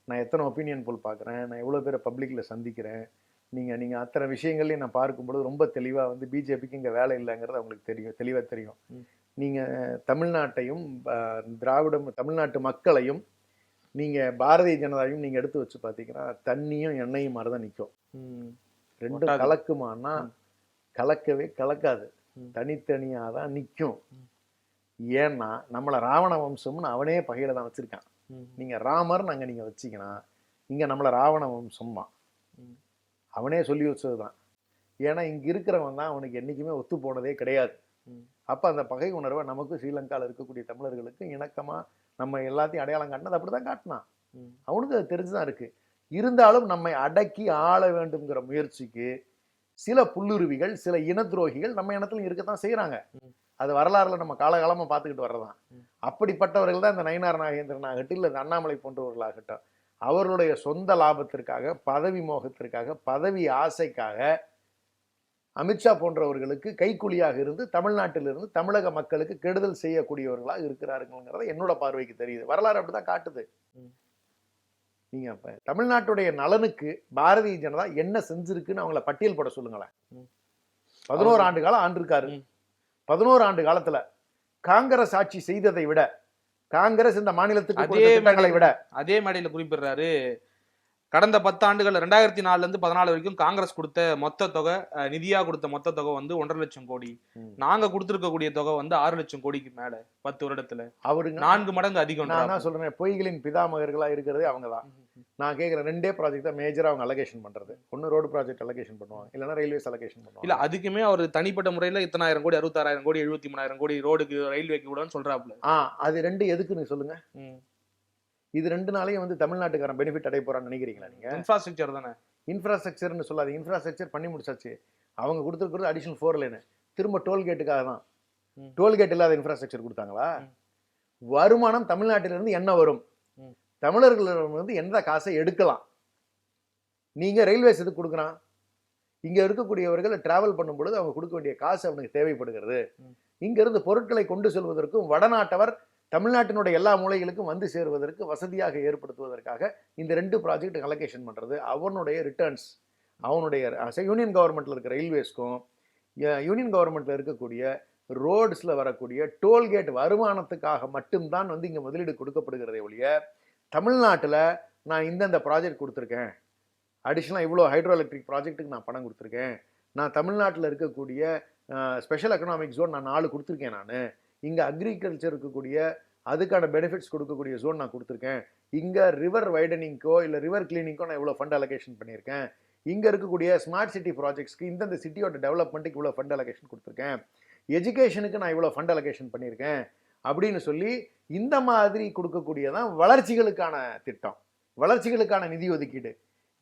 நான் எத்தனை ஒப்பீனியன் போல் பார்க்குறேன், நான் எவ்வளோ பேரை பப்ளிக்ல சந்திக்கிறேன். நீங்க அத்தனை விஷயங்களையும் நான் பார்க்கும்போது ரொம்ப தெளிவா வந்து பிஜேபிக்கு இங்க வேலை இல்லைங்கிறது அவங்களுக்கு தெரியும், தெளிவா தெரியும். நீங்க தமிழ்நாட்டையும் தமிழ்நாட்டு மக்களையும் நீங்க பாரதிய ஜனதாவையும் நீங்க எடுத்து வச்சு பார்த்தீங்கன்னா தண்ணியும் எண்ணெயும் மாதிரி தான் நிற்கும். ரெண்டும் கலக்குமானா கலக்கவே கலக்காது, தனித்தனியாக தான் நிற்கும். ஏன்னா நம்மளை ராவண வம்சம்னு அவனே பகையில தான் வச்சிருக்கான். நீங்க ராமர் நாங்க நீங்க வச்சிங்கன்னா இங்க நம்மளை ராவண வம்சம்மா அவனே சொல்லி வச்சதுதான். ஏன்னா இங்க இருக்கிறவன் தான் அவனுக்கு என்னைக்குமே ஒத்து போனதே கிடையாது. அப்ப அந்த பகை உணர்வை நமக்கு ஸ்ரீலங்காவில் இருக்கக்கூடிய தமிழர்களுக்கு இணக்கமா நம்ம எல்லாத்தையும் அடையாளம் காட்டினது அப்படிதான் காட்டினான். அவனுக்கு அது தெரிஞ்சுதான் இருக்கு. இருந்தாலும் நம்மை அடக்கி ஆள வேண்டும்ங்கிற முயற்சிக்கு சில புல்லுருவிகள், சில இன துரோகிகள் நம்ம இனத்துல இருக்கத்தான் செய்யறாங்க. அது வரலாறுல நம்ம காலகாலமா பார்த்துக்கிட்டு வர்றதான். அப்படிப்பட்டவர்கள் தான் இந்த நயினார் நாகேந்திரன் ஆகட்டும், இல்லை இந்த அண்ணாமலை போன்றவர்களாகட்டும், அவர்களுடைய சொந்த லாபத்திற்காக, பதவி மோகத்திற்காக, பதவி ஆசைக்காக அமித்ஷா போன்றவர்களுக்கு கைக்கூலியாக இருந்து தமிழ்நாட்டிலிருந்து தமிழக மக்களுக்கு கெடுதல் செய்யக்கூடியவர்களாக இருக்கிறார்கள்ங்கிறத என்னோட பார்வைக்கு தெரியுது. வரலாறு அப்படிதான் காட்டுது. நீங்க அப்ப தமிழ்நாட்டுடைய நலனுக்கு பாரதிய ஜனதா என்ன செஞ்சிருக்குன்னு அவங்கள பட்டியல் போட சொல்லுங்களேன். 11 ஆண்டு காலம் ஆண்டிருக்காரு. 11 ஆண்டு காலத்துல காங்கிரஸ் ஆட்சி செய்ததை விட, காங்கிரஸ் இந்த மாநிலத்துக்கு திட்டங்களை விட, அதே மேடையில குறிப்பிடுறாரு, கடந்த 10 ஆண்டுகள் 2004 இருந்து 14 வரைக்கும் காங்கிரஸ் கொடுத்த மொத்த தொகை, நிதியா கொடுத்த மொத்த தொகை வந்து 1.5 லட்சம் கோடி. நாங்க கொடுத்திருக்கக்கூடிய தொகை வந்து 6 லட்சம் கோடிக்கு மேல 10 வருடத்துல. அவருக்கு 4 மடங்கு அதிகம். நான் சொல்றேன், பொய்களின் பிதாமகர்களா இருக்கிறதே அவங்கதான். நான் கேட்கிறேன், 2 ப்ராஜெக்ட் தான் மேஜரா அவங்க அலகேஷன் பண்றது. ஒன்னு ரோடு ப்ராஜெக்ட் அலகேஷன் பண்ணுவாங்க, இல்லைன்னா ரயில்வேஸ் அலகேஷன் பண்ணுவாங்க. இல்ல அதுக்குமே அவர் தனிப்பட்ட முறையில 10,000 கோடி, 66,000 கோடி, 73,000 கோடி ரோடுக்கு, ரயில்வேக்கு கூட சொல்றாப்ல. அது 2 எதுக்குன்னு சொல்லுங்க. இது 2 நாளையும் வந்து தமிழ்நாட்டுக்காரன் பெனிஃபிட் அடைய போறான்னு நினைக்கிறீங்களா நீங்க? இன்ஃப்ராஸ்ட்ரக்சர் தானே. இன்ஃப்ராஸ்ட்ரக்சர்னு சொல்லாதீங்க. இன்ஃப்ராஸ்ட்ரக்சர் பண்ணி முடிச்சாச்சு. அவங்க கொடுத்துருக்கிறது அடிஷனல் 4 லேன். திரும்ப டோல்கேட்டுக்காக தான். டோல்கேட் இல்லாத இன்ஃப்ராஸ்ட்ரக்சர் கொடுத்தாங்களா? வருமானம் தமிழ்நாட்டிலிருந்து என்ன வரும், தமிழர்களிடமிருந்து எந்த காசை எடுக்கலாம். நீங்க ரயில்வேஸ் எதுக்கு கொடுக்குறான்? இங்க இருக்கக்கூடியவர்கள் டிராவல் பண்ணும் பொழுது அவங்க கொடுக்க வேண்டிய காசு அவனுக்கு தேவைப்படுகிறது. இங்க இருந்து பொருட்களை கொண்டு செல்வதற்கும் வடநாட்டவர் தமிழ்நாட்டினுடைய எல்லா மூலைகளுக்கும் வந்து சேருவதற்கு வசதியாக ஏற்படுத்துவதற்காக இந்த 2 ப்ராஜெக்ட் அலோகேஷன் பண்றது. அவனுடைய ரிட்டர்ன்ஸ், அவனுடைய யூனியன் கவர்மெண்ட்ல இருக்கிற ரயில்வேஸ்க்கும் யூனியன் கவர்மெண்ட்ல இருக்கக்கூடிய ரோட்ஸ்ல வரக்கூடிய டோல்கேட் வருமானத்துக்காக மட்டும்தான் வந்து இங்க முதலீடு கொடுக்கப்படுகிறதே ஒழிய, தமிழ்நாட்டில் நான் இந்தந்த ப்ராஜெக்ட் கொடுத்துருக்கேன், அடிஷனலாக இவ்வளோ ஹைட்ரோ எலக்ட்ரிக் ப்ராஜெக்ட்டுக்கு நான் பணம் கொடுத்துருக்கேன், நான் தமிழ்நாட்டில் இருக்கக்கூடிய ஸ்பெஷல் எக்கனாமிக் ஜோன் நான் 4 கொடுத்துருக்கேன், நான் இங்கே அக்ரிகல்ச்சர் இருக்கக்கூடிய அதுக்கான பெனிஃபிட்ஸ் கொடுக்கக்கூடிய ஜோன் நான் கொடுத்துருக்கேன், இங்கே ரிவர் வைடனிங்க்கோ இல்லை ரிவர் கிளீனிங்கோ நான் இவ்வளோ ஃபண்ட் அலோகேஷன் பண்ணியிருக்கேன், இங்கே இருக்கக்கூடிய ஸ்மார்ட் சிட்டி ப்ராஜெக்ட்ஸ்க்கு இந்தந்த சிட்டியோட டெவலப்மெண்ட்டுக்கு இவ்வளோ ஃபண்ட் அலோகேஷன் கொடுத்துருக்கேன், எஜுகேஷனுக்கு நான் இவ்வளோ ஃபண்ட் அலோகேஷன் பண்ணியிருக்கேன் அப்படின்னு சொல்லி இந்த மாதிரி கொடுக்கக்கூடியதான் வளர்ச்சிகளுக்கான திட்டம், வளர்ச்சிகளுக்கான நிதி ஒதுக்கீடு.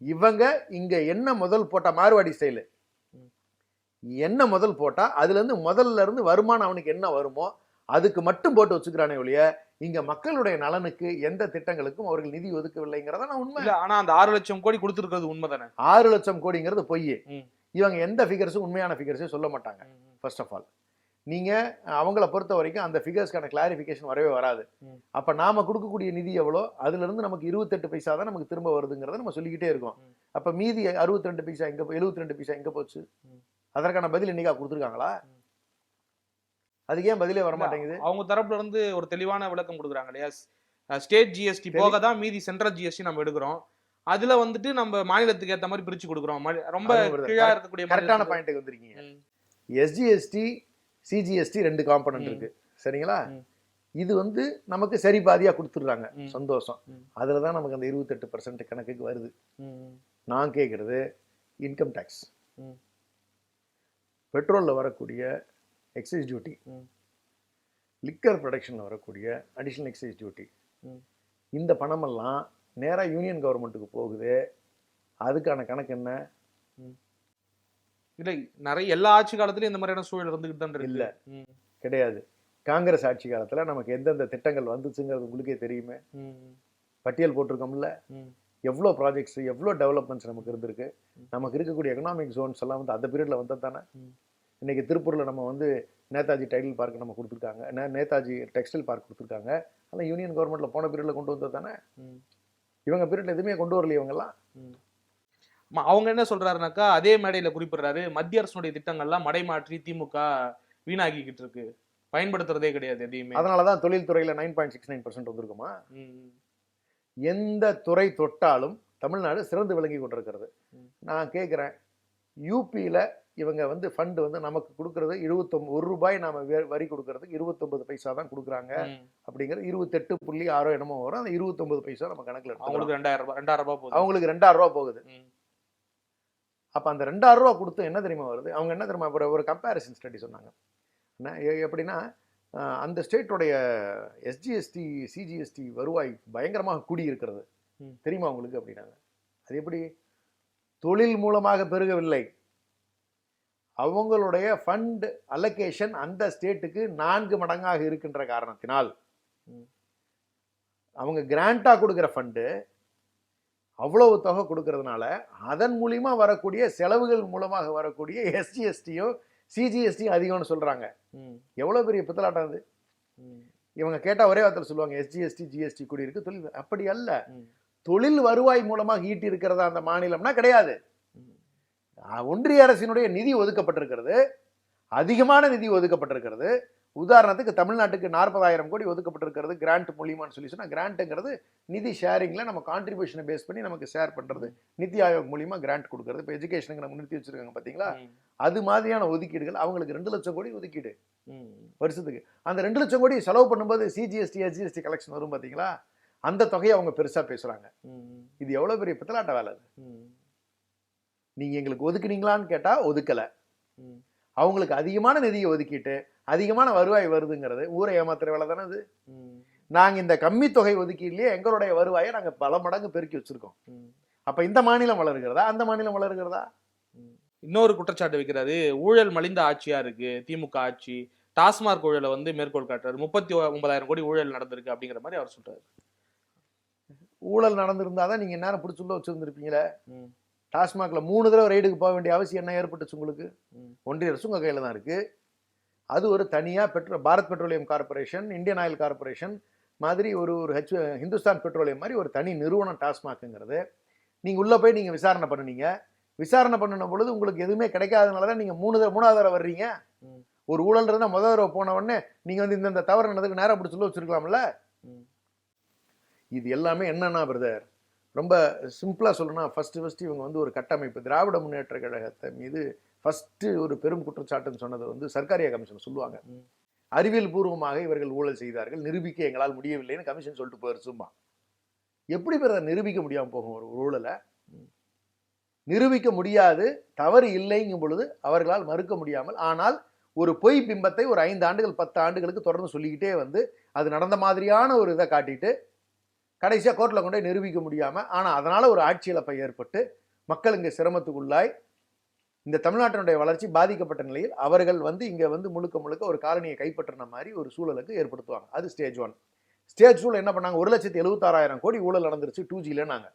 இவங்க இங்க என்ன முதல் போட்டா, மார்வாடி ஸ்டைலு என்ன முதல் போட்டா அதுல இருந்து முதல்ல இருந்து வருமானம் அவனுக்கு என்ன வருமோ அதுக்கு மட்டும் போட்டு வச்சுக்கிறானே ஒழிய இங்க மக்களுடைய நலனுக்கு எந்த திட்டங்களுக்கும் அவர்கள் நிதி ஒதுக்கவில்லைங்கிறத நான் உண்மை. ஆனா அந்த 6 லட்சம் கோடி கொடுத்துருக்கிறது உண்மைதானே. 6 லட்சம் கோடிங்கிறது பொய். இவங்க எந்த ஃபிகர்ஸும் உண்மையான ஃபிகர்ஸே சொல்ல மாட்டாங்க. ஃபர்ஸ்ட் ஆஃப் ஆல் நீங்க அவங்கள பொறுத்த வரைக்கும் அந்த ஃபிகர்ஸ்க்கான கிளாரிஃபிகேஷன் வரவே வராது. அப்ப நாம கொடுக்கக்கூடிய நிதி எவ்வளோ, அதுல இருந்து நமக்கு 28 பைசா தான் நமக்கு திரும்ப வருதுங்கிறத நம்ம சொல்லிக்கிட்டே இருக்கோம். அப்ப மீதி 62 பைசா எங்க, 72 பைசா எங்க போச்சு? அதற்கான பதில் இன்னைக்கா கொடுத்துருக்காங்களா? அதுக்கு ஏன் பதிலே வர மாட்டேங்குது? அவங்க தரப்புல இருந்து ஒரு தெளிவான விளக்கம் கொடுக்குறாங்க இல்லையா, ஸ்டேட் ஜிஎஸ்டி போக தான் மீதி சென்ட்ரல் ஜிஎஸ்டி நம்ம எடுக்கிறோம், அதுல வந்துட்டு நம்ம மாநிலத்துக்கு ஏற்ற மாதிரி பிரிச்சு கொடுக்குறோம். ரொம்ப கீழா இருக்கக்கூடிய கரெக்டான பாயிண்ட்டுக்கு வந்திருக்கீங்க. எஸ்ஜிஎஸ்டி சிஜிஎஸ்டி 2 காம்பனன்ட் இருக்கு, சரிங்களா? இது வந்து நமக்கு சரி பாதியா கொடுத்துடுறாங்க, சந்தோஷம். அதுலதான் நமக்கு அந்த 28% கணக்குக்கு வருது. நான் கேட்கறது இன்கம் டேக்ஸ், பெட்ரோல்ல வரக்கூடிய எக்ஸைஸ் டியூட்டி, லிக்கர் ப்ரொடக்ஷன்ல வரக்கூடிய அடிஷனல் எக்ஸைஸ் டியூட்டி, இந்த பணமெல்லாம் நேரா யூனியன் கவர்மெண்ட்டுக்கு போகுது. அதுக்கான கணக்கு என்ன? இல்லை, நிறைய எல்லா ஆட்சி காலத்திலயும் இந்த மாதிரியான சூழல் இருந்துகிட்டு தான் இருக்கு. இல்ல. கிடையாது. காங்கிரஸ் ஆட்சி காலத்துல நமக்கு எந்தெந்த திட்டங்கள் வந்துச்சுங்கிறது உங்களுக்கே தெரியுமே. பட்டியல் போட்டிருக்கோம்ல. எவ்வளோ ப்ராஜெக்ட்ஸ், எவ்வளோ டெவலப்மெண்ட்ஸ் நமக்கு இருந்திருக்கு. நமக்கு இருக்கக்கூடிய எக்கனாமிக் ஜோன்ஸ் எல்லாம் வந்து அந்த பீரியட்ல வந்தது தானே. இன்னைக்கு திருப்பூர்ல நம்ம வந்து நேதாஜி டைட்டில் பார்க் நம்ம கொடுத்துருக்காங்க, நேதாஜி டெக்ஸ்டைல் பார்க் கொடுத்துருக்காங்க. அதெல்லாம் யூனியன் கவர்மெண்ட்ல போன பீரியட்ல கொண்டு வந்தது தானே. இவங்க பீரியட்ல எதுவுமே கொண்டு வரல இவங்கெல்லாம். அவங்க என்ன சொல்றாருனாக்கா, அதே மேடையில குறிப்பிடுறாரு, மத்திய அரசுடைய திட்டங்கள்லாம் மடைமாற்றி திமுக வீணாக்கிக்கிட்டு இருக்கு, பயன்படுத்துறதே கிடையாது எதையுமே. அதனாலதான் தொழில்துறையில 9.69% வந்திருக்குமா. எந்த துறை தொட்டாலும் தமிழ்நாடு சிறந்து விளங்கி கொண்டிருக்கிறது. நான் கேட்குறேன், யூபியில் இவங்க வந்து ஃபண்டு வந்து நமக்கு கொடுக்கறது 1 ரூபாய் நாம வரி கொடுக்கறதுக்கு 29 பைசா தான் கொடுக்குறாங்க. அப்படிங்கிறது 28.6 என்னமோ வரும். அந்த 29 பைசா நம்ம கணக்கில் எடுத்து அவங்களுக்கு 2000 ரூபாய் போகுது. அவங்களுக்கு 2000 ரூபா போகுது. அப்போ அந்த 2000 ரூபா கொடுத்து என்ன தெரியுமா வருது? அவங்க என்ன தெரியுமா, ஒரு கம்பேரிசன் ஸ்டடி சொன்னாங்க. எப்படின்னா, அந்த ஸ்டேட்டோடைய எஸ்ஜிஎஸ்டி சிஜிஎஸ்டி வருவாய் பயங்கரமாக கூடி இருக்கிறது தெரியுமா உங்களுக்கு அப்படின்னாங்க. அது எப்படி? தொழில் மூலமாக பெருகவில்லை, அவங்களுடைய ஃபண்ட் அலோகேஷன் அந்த ஸ்டேட்டுக்கு 4 மடங்காக இருக்கின்ற காரணத்தினால் அவங்க கிராண்டா கொடுக்குற ஃபண்டு அவ்வளவு தொகை கொடுக்கறதுனால அதன் மூலியமா வரக்கூடிய செலவுகள் மூலமாக வரக்கூடிய எஸ்ஜிஎஸ்டியோ சிஜிஎஸ்டி அதிகம்னு சொல்றாங்க. எவ்வளவு பெரிய பித்தலாட்டம் அது. இவங்க கேட்டா ஒரே வார்த்தையில் சொல்லுவாங்க, எஸ்ஜிஎஸ்டி ஜிஎஸ்டி கூடி இருக்கு தொழில். அப்படி அல்ல. தொழில் வருவாய் மூலமாக ஈட்டி இருக்கிறதா அந்த மாநிலம்னா கிடையாது. ஒன்றிய அரசினுடைய நிதி ஒதுக்கப்பட்டிருக்கிறது, அதிகமான நிதி ஒதுக்கப்பட்டிருக்கிறது. உதாரணத்துக்கு தமிழ்நாட்டுக்கு 40,000 கோடி ஒதுக்கப்பட்டிருக்கிறது கிராண்ட் மூலியமான்னு சொல்லி சொன்னா, கிராண்ட்டுங்கிறது நிதி ஷேரிங்ல நம்ம கான்ட்ரிபியூஷனை பேஸ் பண்ணி நமக்கு ஷேர் பண்றது. நிதி ஆயோக் மூலியமா கிராண்ட் கொடுக்கறது. இப்போ எஜுகேஷனுக்கு நம்ம நிறுத்தி வச்சிருக்காங்க பாத்தீங்களா, அது மாதிரியான ஒதுக்கீடுகள். அவங்களுக்கு 2 லட்சம் கோடி ஒதுக்கீடு வருஷத்துக்கு. அந்த 2 லட்சம் கோடி செலவு பண்ணும்போது சிஜிஎஸ்டி எஸ்ஜிஎஸ்டி கலெக்ஷன் வரும் பாத்தீங்களா, அந்த தொகையை அவங்க பெருசா பேசுறாங்க. இது எவ்வளவு பெரிய பித்தலாட்ட வேலை அது. நீங்க எங்களுக்கு ஒதுக்குனீங்களான்னு கேட்டா ஒதுக்கல. அவங்களுக்கு அதிகமான நிதியை ஒதுக்கிட்டு அதிகமான வருவாய் வருதுங்கிறது ஊரை ஏமாத்துற வேலை தானே அது. நாங்க இந்த கம்மி தொகை ஒதுக்கீடுலயே எங்களுடைய வருவாயை நாங்க பல மடங்கு பெருக்கி வச்சிருக்கோம். அப்ப இந்த மாநிலம் வளர்கிறதா, அந்த மாநிலம் வளர்கிறதா? இன்னொரு குற்றச்சாட்டு வைக்கிறாரு, ஊழல் மலிந்த ஆட்சியா இருக்கு திமுக ஆட்சி. டாஸ்மாக் ஊழலை வந்து மேற்கோள் காட்டுறாரு. 39,000 கோடி ஊழல் நடந்திருக்கு அப்படிங்கிற மாதிரி அவர் சொல்றாரு. ஊழல் நடந்திருந்தாதான் நீங்க நேரம் பிடிச்சுள்ள வச்சிருந்திருப்பீங்களே. டாஸ்மாக்ல 3 தடவை ரைடுக்கு போக வேண்டிய அவசியம் என்ன ஏற்பட்டுச்சு உங்களுக்கு? ஒன்றிய அரசு உங்க கையில தான் இருக்கு. அது ஒரு தனியா Bharat petroleum corporation, Indian oil corporation மாதிரி ஒரு ஹிந்துஸ்தான் பெட்ரோலியம் மாதிரி ஒரு தனி நிறுவனம் டாஸ்மாக்ங்கிறது. நீங்க உள்ள போய் நீங்க விசாரணை பண்ணுனீங்க. விசாரணை பண்ணின பொழுது உங்களுக்கு எதுவுமே கிடைக்காதனாலதான் நீங்க 3வது தடவை வர்றீங்க. ஒரு ஊழல் இருந்தா முதல் தடவை போன உடனே நீங்க வந்து இந்த தவறு நடந்ததுக்கு நேரம் அப்படி சொல்ல வச்சிருக்கலாம்ல. இது எல்லாமே என்னன்னா பிரதர், ரொம்ப சிம்பிளா சொல்லணும்னா, ஃபர்ஸ்ட் இவங்க வந்து ஒரு கட்டமைப்பு, திராவிட முன்னேற்ற கழகத்தை மீது ஃபர்ஸ்ட் ஒரு பெரும் குற்றச்சாட்டுன்னு சொன்னது வந்து சர்க்காரியா கமிஷன் சொல்லுவாங்க. அறிவியல் பூர்வமாக இவர்கள் ஊழல் செய்தார்கள், நிரூபிக்க எங்களால் முடியவில்லைன்னு கமிஷன் சொல்லிட்டு போயிரு. சும்மா எப்படி பிரதர் நிரூபிக்க முடியாம போகும் ஒரு ஊழலை? நிரூபிக்க முடியாது, தவறு இல்லைங்கும் பொழுது அவர்களால் மறுக்க முடியாமல், ஆனால் ஒரு பொய் பிம்பத்தை ஒரு 5 ஆண்டுகள் 10 ஆண்டுகளுக்கு தொடர்ந்து சொல்லிக்கிட்டே வந்து அது நடந்த மாதிரியான ஒரு இதை காட்டிட்டு கடைசியா கோர்ட்ல கொண்டு போய் நிரூபிக்க முடியாம, ஆனா அதனால ஒரு ஆட்சி இழப்பை ஏற்பட்டு மக்கள் இங்க சிரமத்துக்குள்ளாய் இந்த தமிழ்நாட்டினுடைய வளர்ச்சி பாதிக்கப்பட்ட நிலையில் அவர்கள் வந்து இங்க வந்து முழுக்க ஒரு காலனியை கைப்பற்றின மாதிரி ஒரு சூழலுக்கு ஏற்படுத்துவாங்க. அது ஸ்டேஜ் 1. ஸ்டேஜ் 2 என்ன பண்ணாங்க? 1,76,000 கோடி ஊழல் நடந்துருச்சு 2Gல. நாங்க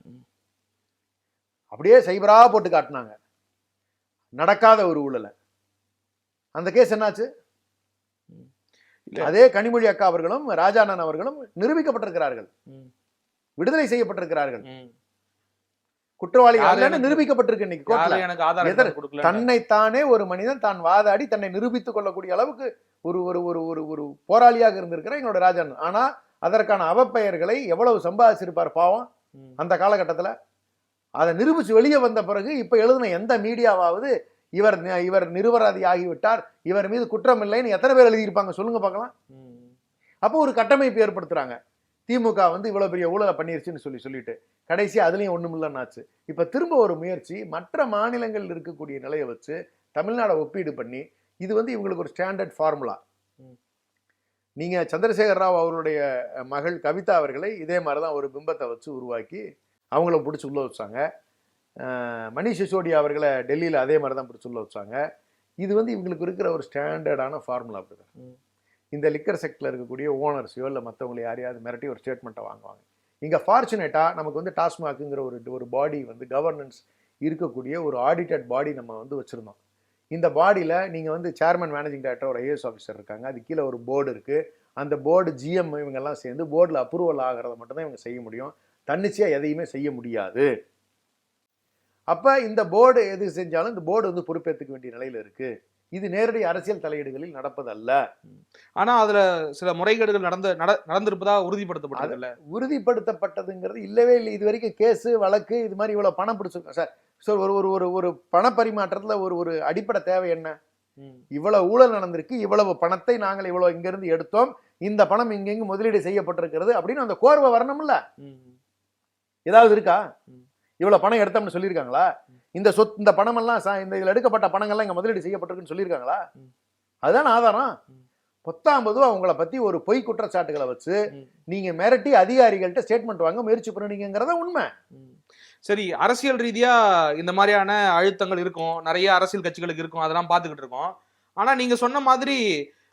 அப்படியே சைபரா போட்டு காட்டினாங்க நடக்காத ஒரு ஊழலை. அந்த கேஸ் என்னாச்சு? அதே கனிமொழி அக்கா அவர்களும் ராஜாண்ணன் அவர்களும் நிரூபிக்கப்பட்டிருக்கிறார்கள், விடுதலை செய்யப்பட்டிருக்கிறார்கள். குற்றவாளிகள் நிரூபிக்கப்பட்டிருக்கு இன்னைக்கு கோர்ட்ல. தன்னைத்தானே ஒரு மனிதன் தான் வாதாடி தன்னை நிரூபித்துக் கொள்ளக்கூடிய அளவுக்கு ஒரு ஒரு ஒரு ஒரு ஒரு போராளியாக இருந்திருக்கிற எங்களோட ராஜாண்ணன். ஆனா அதற்கான அவப்பெயர்களை எவ்வளவு சம்பாதிச்சிருப்பார் பாவம் அந்த காலகட்டத்துல. அதை நிரூபிச்சு வெளியே வந்த பிறகு இப்ப எழுதின எந்த மீடியாவாவது இவர் நிரபராதி ஆகிவிட்டார், இவர் மீது குற்றம் இல்லைன்னு எத்தனை பேர் எழுதியிருப்பாங்க சொல்லுங்க பார்க்கலாம். அப்போ ஒரு கட்டமைப்பு ஏற்படுத்துறாங்க. திமுக வந்து இவ்வளவு பெரிய ஊழலை பண்ணிருச்சுன்னு சொல்லிட்டு கடைசி அதுலயும் ஒண்ணும் இல்லைன்னாச்சு. இப்ப திரும்ப ஒரு முயற்சி மற்ற மாநிலங்கள் இருக்கக்கூடிய நிலையை வச்சு தமிழ்நாடை ஒப்பீடு பண்ணி, இது வந்து இவங்களுக்கு ஒரு ஸ்டாண்டர்ட் ஃபார்முலா. நீங்க சந்திரசேகர் ராவ் அவருடைய மகள் கவிதா அவர்களை இதே மாதிரிதான் ஒரு பிம்பத்தை வச்சு உருவாக்கி அவங்கள பிடிச்சி உள்ள வச்சாங்க. மணிஷ் சிசோடியா அவர்களை டெல்லியில் அதே மாதிரி தான் இப்படி சொல்ல வச்சாங்க. இது வந்து இவங்களுக்கு இருக்கிற ஒரு ஸ்டாண்டர்டான ஃபார்முலா. அப்படி இந்த லிக்கர் செக்டரில் இருக்கக்கூடிய ஓனர்ஸையோ இல்லை மற்றவங்களை யாரையாவது மிரட்டி ஒரு ஸ்டேட்மெண்ட்டை வாங்குவாங்க. இங்கே ஃபார்ச்சுனேட்டாக நமக்கு வந்து டாஸ்மாக்குங்கிற ஒரு பாடி வந்து கவர்னன்ஸ் இருக்கக்கூடிய ஒரு ஆடிட்டட் பாடி நம்ம வந்து வச்சுருந்தோம். இந்த பாடியில் நீங்கள் வந்து சேர்மன், மேனேஜிங் டைரக்டர், ஒரு ஐஏஎஸ் ஆஃபீஸர் இருக்காங்க. அது கீழே ஒரு போர்டு இருக்குது. அந்த போர்டு ஜிஎம் இவங்கெல்லாம் சேர்ந்து போர்டில் அப்ரூவல் ஆகிறத மட்டும்தான் இவங்க செய்ய முடியும். தன்னிச்சையாக எதையுமே செய்ய முடியாது. அப்போ இந்த போர்டு எது செஞ்சாலும் இந்த போர்டு வந்து பொறுப்பேற்றுக்க வேண்டிய நிலையில் இருக்குது. இது நேரடி அரசியல் தலையீடுகளில் நடப்பதல்ல. ஆனா அதுல சில முறைகேடுகள் நடந்திருப்பதா உறுதிப்படுத்தப்பட்டது. உறுதிப்படுத்தப்பட்டதுங்கிறது இல்லவே இல்லை. இது வரைக்கும் கேஸு வழக்கு இது மாதிரி இவ்வளவு பணம் பிடிச்சிருக்கோம் சார். சார் ஒரு பண பரிமாற்றத்துல ஒரு அடிப்படை தேவை என்ன? இவ்வளவு ஊழல் நடந்திருக்கு, இவ்வளவு பணத்தை நாங்கள் இவ்வளவு இங்க இருந்து எடுத்தோம், இந்த பணம் இங்கெங்கு முதலீடு செய்யப்பட்டிருக்கிறது அப்படின்னு அந்த கோர்வை வரணும்ல. ஏதாவது இருக்கா? இவ்வளவு பணம் எடுத்தோம்னு சொல்லியிருக்காங்களா? இந்த பணம் எல்லாம் இந்த இதுல எடுக்கப்பட்ட பணங்கள்லாம் இங்க முதலீடு செய்யப்பட்டிருக்குன்னு சொல்லியிருக்காங்களா? அதுதான் ஆதாரம். 19 உங்களை பத்தி ஒரு பொய் குற்றச்சாட்டுகளை வச்சு நீங்க மிரட்டி அதிகாரிகள்கிட்ட ஸ்டேட்மெண்ட் வாங்க முயற்சி பண்ணுனீங்கிறத உண்மை. சரி, அரசியல் ரீதியா இந்த மாதிரியான அழுத்தங்கள் இருக்கும், நிறைய அரசியல் கட்சிகளுக்கு இருக்கும், அதெல்லாம் பாத்துக்கிட்டு இருக்கோம். ஆனா நீங்க சொன்ன மாதிரி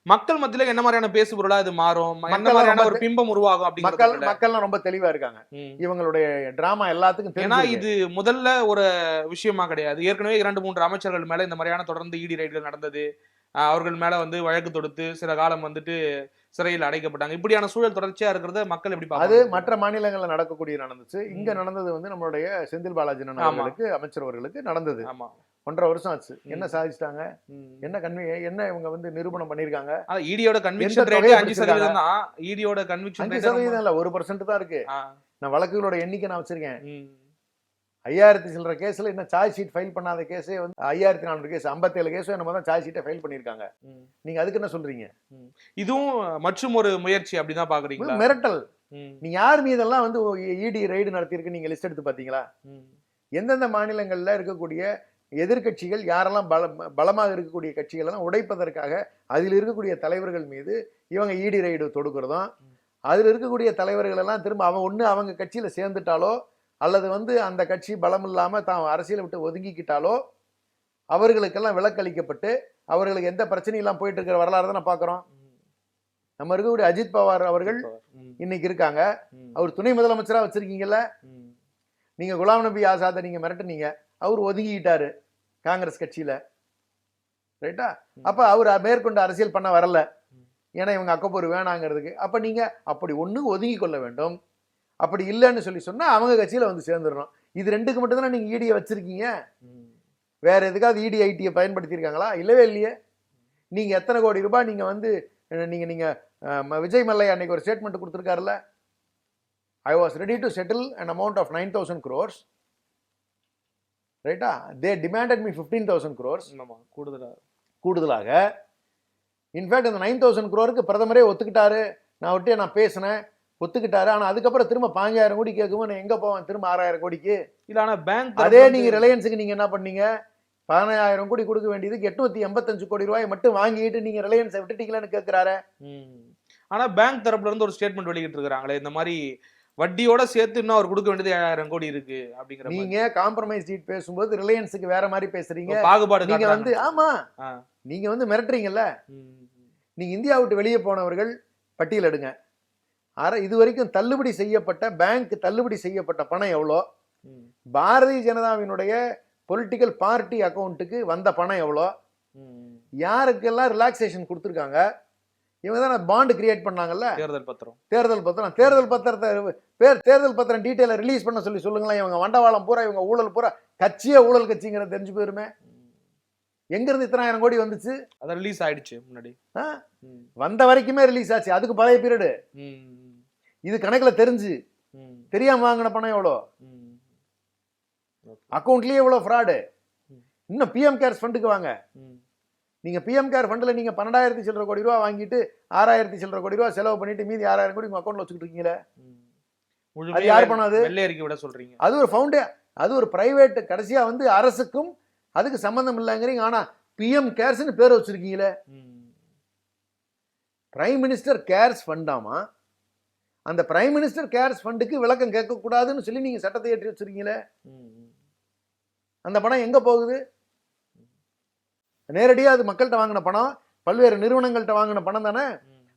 மக்கள் மத்தியில என்ன மாதிரியான பேசுபொருளா இது மாறும், என்ன மாதிரியான ஒரு பிம்பம் உருவாகும் அப்படிங்கிறது மக்கள்லாம் ரொம்ப தெளிவா இருக்காங்க. இவங்களுடைய டிராமா எல்லாத்துக்கும். ஏன்னா இது முதல்ல ஒரு விஷயமா கிடையாது. ஏற்கனவே 2-3 அமைச்சர்கள் மேல இந்த மாதிரியான தொடர்ந்து இடி ரைடுகள் நடந்தது. அவர்கள் மேல வந்து வழக்கு தொடுத்து சில காலம் வந்துட்டு சிறையில் அடைக்கப்பட்டாங்க. இப்படியான சூழல் தொடர்ச்சியா இருக்கிறத மக்கள் எப்படி பார்ப்பாங்க? அது மற்ற மாநிலங்கள்ல நடக்கக்கூடிய நடந்துச்சு. இங்க நடந்தது வந்து நம்மளுடைய செந்தில் பாலாஜி அவர்களுக்கு, அமைச்சர் அவர்களுக்கு நடந்தது. 1.5 வருஷம் ஆச்சு. என்ன சாதிச்சிட்டாங்க? என்ன இவங்க வந்து நிரூபணம் பண்ணிருக்காங்க? ஈடியோட கன்விக்ஷன் ரேட் 5% தான். ஈடியோட கன்விக்ஷன் ரேட் 5% இல்ல, 1% தான் இருக்கு. நான் வழக்குகளோட எண்ணிக்கை நான் வச்சிருக்கேன். 5000 சில்லற கேஸ்ல இன்னும் சார்ஜ் ஷீட் ஃபைல் பண்ணாத கேஸே வந்து 5400 கேஸ், 57 கேஸ் நம்ம தான் சார்ஜ் ஷீட்டை ஃபைல் பண்ணிருக்காங்க. நீங்க அதுக்கு என்ன சொல்றீங்க? இதுவும் மற்றும் ஒரு முயற்சி அப்படிதான் பாக்குறீங்களா? மிரட்டல். நீ யார் மீதெல்லாம் வந்து இடி ரைடு நடத்தியிருக்கு நீங்க லிஸ்ட் எடுத்து பாத்தீங்களா? எந்தெந்த மாநிலங்கள்ல இருக்கக்கூடிய எதிர்கட்சிகள் யாரெல்லாம் பலமாக இருக்கக்கூடிய கட்சிகள் எல்லாம் உடைப்பதற்காக அதில் இருக்கக்கூடிய தலைவர்கள் மீது இவங்க இடி ரைடு தொடுக்கிறதும், அதில் இருக்கக்கூடிய தலைவர்கள் எல்லாம் திரும்ப அவங்க கட்சியில சேர்ந்துட்டாலோ அல்லது வந்து அந்த கட்சி பலம் இல்லாம தான் அரசியலை விட்டு ஒதுங்கிக்கிட்டாலோ அவர்களுக்கெல்லாம் விலக்களிக்கப்பட்டு அவர்களுக்கு எந்த பிரச்சனையும் இல்லாம போயிட்டு இருக்கிற வரலாறு தான் பாக்குறோம். நம்ம இருக்கக்கூடிய அஜித் பவார் அவர்கள் இன்னைக்கு இருக்காங்க. அவர் துணை முதலமைச்சரா வச்சிருக்கீங்கல்ல. நீங்க குலாம் நபி ஆசாத்தை நீங்க மிரட்டுனீங்க, அவர் ஒதுங்கிக்கிட்டாரு காங்கிரஸ் கட்சியில. ரைட்டா? அப்ப அவர் மேற்கொண்டு அரசியல் பண்ண வரல, ஏன்னா இவங்க அக்கப்போர் வேணாங்கிறதுக்கு. அப்ப நீங்க அப்படி ஒண்ணு ஒதுங்கி கொள்ள வேண்டும். அப்படி இல்லைன்னு சொன்னா அவங்க கட்சியில வந்து சேர்ந்துடணும். இது ரெண்டுக்கு மட்டும் தான் நீங்க இடியை வச்சிருக்கீங்க. வேற எதுக்காவது இடி ஐடியை பயன்படுத்தியிருக்காங்களா? இல்லவே இல்லையே. நீங்க எத்தனை கோடி ரூபாய் நீங்க வந்து நீங்க விஜய் மல்லையா அன்னைக்கு ஒரு ஸ்டேட்மெண்ட் கொடுத்துருக்காருல்ல, I was ready to settle an amount of 9,000 crores. ரைட்டா? They demanded me 15,000 crores. கூடுதலாக இன்ஃபேக்ட் அந்த 9,000 crore பிரதமரே ஒத்துக்கிட்டாரு. நான் பேசினேன், ஒத்துக்கிட்டாரு. ஆனா அதுக்கப்புறம் திரும்ப 5,000 கோடி கேட்கும்போது நான் எங்க போவேன்? திரும்ப 6,000 கோடிக்கு. இல்ல, ஆனா பேங்க் அதே நீங்க ரிலையன்ஸுக்கு நீங்க என்ன பண்ணீங்க? 15,000 கோடி கொடுக்க வேண்டியதுக்கு 885 கோடி ரூபாய் மட்டும் வாங்கிட்டு நீங்க ரிலையன்ஸை விட்டுட்டீங்களான்னு கேட்கிறாரு. ஆனா பேங்க் தரப்புல இருந்து ஒரு ஸ்டேட்மெண்ட் வெளியிட்டு இருக்காங்களே, இந்த மாதிரி வட்டியோட சேர்த்து இன்னும் அவர் கொடுக்க வேண்டியது 7,000 கோடி இருக்கு அப்படிங்கிற. நீங்க காம்ப்ரமைஸ் டீட் பேசும்போது ரிலையன்ஸுக்கு வேற மாதிரி பேசுறீங்க. பாகுபாடு நீங்க வந்து ஆமா நீங்க வந்து மிரட்டுறீங்கல்ல. நீங்க இந்தியா விட்டு வெளியே போனவர்கள் பட்டியல் எடுங்க. இது வரைக்கும் தள்ளுபடி செய்யப்பட்ட பேங்க் தள்ளுபடி செய்யப்பட்ட பணம் எவ்வளோ? பாரதிய ஜனதாவினுடைய பொலிட்டிக்கல் பார்ட்டி அக்கௌண்ட்டுக்கு வந்த பணம் எவ்வளோ? யாருக்கெல்லாம் ரிலாக்ஸேஷன் கொடுத்துருக்காங்க? இவங்க தான் பாண்ட் கிரியேட் பண்ணாங்கல்ல, தேர்தல் பத்திரம் டீட்டெயில ரிலீஸ் பண்ண சொல்லுங்களேன். இவங்க வண்டவாளம் பூரா, இவங்க ஊழல் பூரா கட்சியே ஊழல் கட்சிங்கிறது தெரிஞ்சு போயிருமே. எங்க இருந்து இத்தனை 1000 கோடி வந்துச்சு? அது ரிலீஸ் ஆயிடுச்சு முன்னாடி. வந்த வரைக்குமே ரிலீஸ் ஆச்சு. அதுக்கு பழைய பீரியடு. இது கணக்குல தெரியாம வாங்கின பணம் எவ்வளோ? அக்கௌண்ட்லயே எவ்வளவு ஃப்ராடு? இன்னும் பிஎம் கேர்ஸ் ஃபண்டுக்கு வாங்க. நீங்க பிஎம் கேர் ஃபண்ட்ல நீங்க 12,000 சில்லற கோடி ரூபாய் வாங்கிட்டு 6,000 சில்லற கோடி ரூபாய் செலவு பண்ணிட்டு மீதி 6,000 கோடி உங்க அக்கௌண்ட்ல வச்சுக்கிட்டு இருக்கீங்களே. அது யார் பணம்? அது வெள்ளை அறிக்கை விட சொல்றீங்க. அது ஒரு அது ஒரு பிரைவேட். கடைசியா வந்து அரசுக்கும் அதுக்கு சம்பந்தம் இல்லைங்கிறீங்க. ஆனா பிஎம் கேர்ஸ்னு பேர் வச்சிருக்கீங்களே. பிரைம் மினிஸ்டர் கேர்ஸ் ஃபண்டாமா? அந்த பிரைம் மினிஸ்டர் கேர்ஸ் ஃபண்டுக்கு விளக்கம் கேட்க கூடாதுன்னு சொல்லி நீங்க சட்டத்தை ஏற்றி வச்சிருக்கீங்களே. அந்த பணம் எங்க போகுது? நேரடியா அது மக்கள்கிட்ட வாங்கின பணம், பல்வேறு நிறுவனங்கள்கிட்ட வாங்கின பணம் தானே.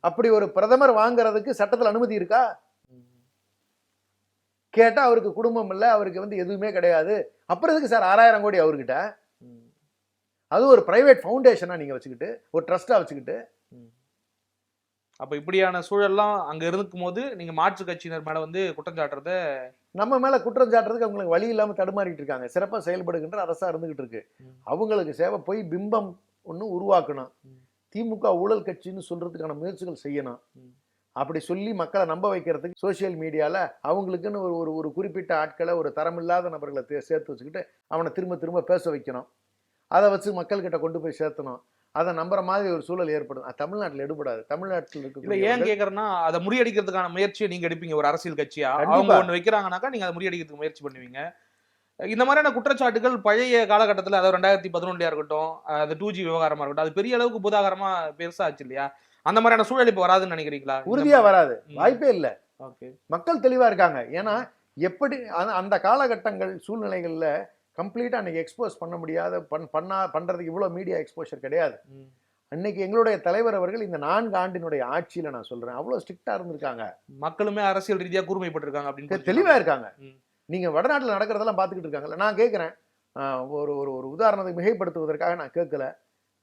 அப்படி ஒரு பிரதமர் வாங்குறதுக்கு சட்டத்தில் அனுமதி இருக்கா? கேட்டா அவருக்கு குடும்பம் இல்லை, அவருக்கு வந்து எதுவுமே கிடையாது. அப்புறம் எதுக்கு சார் 6000 கோடி அவர்கிட்ட? அது ஒரு பிரைவேட் ஃபவுண்டேஷனா நீங்க வச்சுக்கிட்டு, ஒரு ட்ரஸ்டா வச்சுக்கிட்டு. அப்ப இப்படியான சூழல்லாம் அங்க இருக்கும் போது நீங்க மாற்று கட்சியினர் மேல வந்து குற்றம் சாட்டுறத நம்ம மேல குற்றம் சாட்டுறதுக்கு அவங்களுக்கு வழி இல்லாம தடுமாறிட்டு இருக்காங்க. சிறப்பா செயல்படுகின்ற அரசா இருந்துகிட்டு இருக்கு. அவங்களுக்கு சேவை போய் பிம்பம் ஒண்ணு உருவாக்கணும். திமுக ஊழல் கட்சின்னு சொல்றதுக்கான முயற்சிகள் செய்யணும். அப்படி சொல்லி மக்களை நம்ப வைக்கிறதுக்கு சோசியல் மீடியால அவங்களுக்குன்னு ஒரு ஒரு குறிப்பிட்ட ஆட்களை, ஒரு தரமில்லாத நபர்களை சேர்த்து வச்சுக்கிட்டு அவனை திரும்ப திரும்ப பேச வைக்கணும். அதை வச்சு மக்கள்கிட்ட கொண்டு போய் சேர்த்தணும். அதை நம்புற மாதிரி ஒரு சூழல் ஏற்படும். தமிழ்நாட்டில் எடுபடாது. தமிழ்நாட்டில் இல்ல ஏன் இருக்க கேக்குறேன்னா, அதை முறியடிக்கிறதுக்கான முயற்சியை நீங்க எடுப்பீங்க ஒரு அரசியல் கட்சியா. கண்டிப்பா. அவங்க ஒண்ணு வைக்கிறாங்கனாக்கா நீங்க அதை முறியடிக்கிறதுக்கு முயற்சி பண்ணுவீங்க. இந்த மாதிரியான குற்றச்சாட்டுகள் பழைய காலகட்டத்தில், அதாவது 2011 இருக்கட்டும், அது 2G விவகாரமா இருக்கட்டும், அது பெரிய அளவுக்கு பூதாகரமா பெருசா ஆச்சு இல்லையா? அந்த மாதிரியான சூழல் இப்ப வராதுன்னு நினைக்கிறீங்களா? உறுதியா வராது, வாய்ப்பே இல்லை. ஓகே, மக்கள் தெளிவா இருக்காங்க. ஏன்னா எப்படி அந்த காலகட்டங்கள் சூழ்நிலைகள்ல கம்ப்ளீட்டா அன்னைக்கு எக்ஸ்போஸ் பண்ண முடியாத பண்றதுக்கு இவ்வளவு மீடியா எக்ஸ்போஷர் கிடையாது. அன்னைக்கு எங்களுடைய தலைவர் அவர்கள் இந்த 4 ஆண்டினுடைய ஆட்சியில நான் சொல்றேன் அவ்வளவு ஸ்ட்ரிக்டா இருந்திருக்காங்க. மக்களுமே அரசியல் ரீதியா கூர்மைப்பட்டிருக்காங்க அப்படின்னு தெளிவா இருக்காங்க. நீங்க வடநாட்டில் நடக்கிறதெல்லாம் பார்த்துக்கிட்டு இருக்காங்கல்ல. நான் கேட்குறேன், ஒரு ஒரு உதாரணத்தை மிகைப்படுத்துவதற்காக நான் கேட்கல.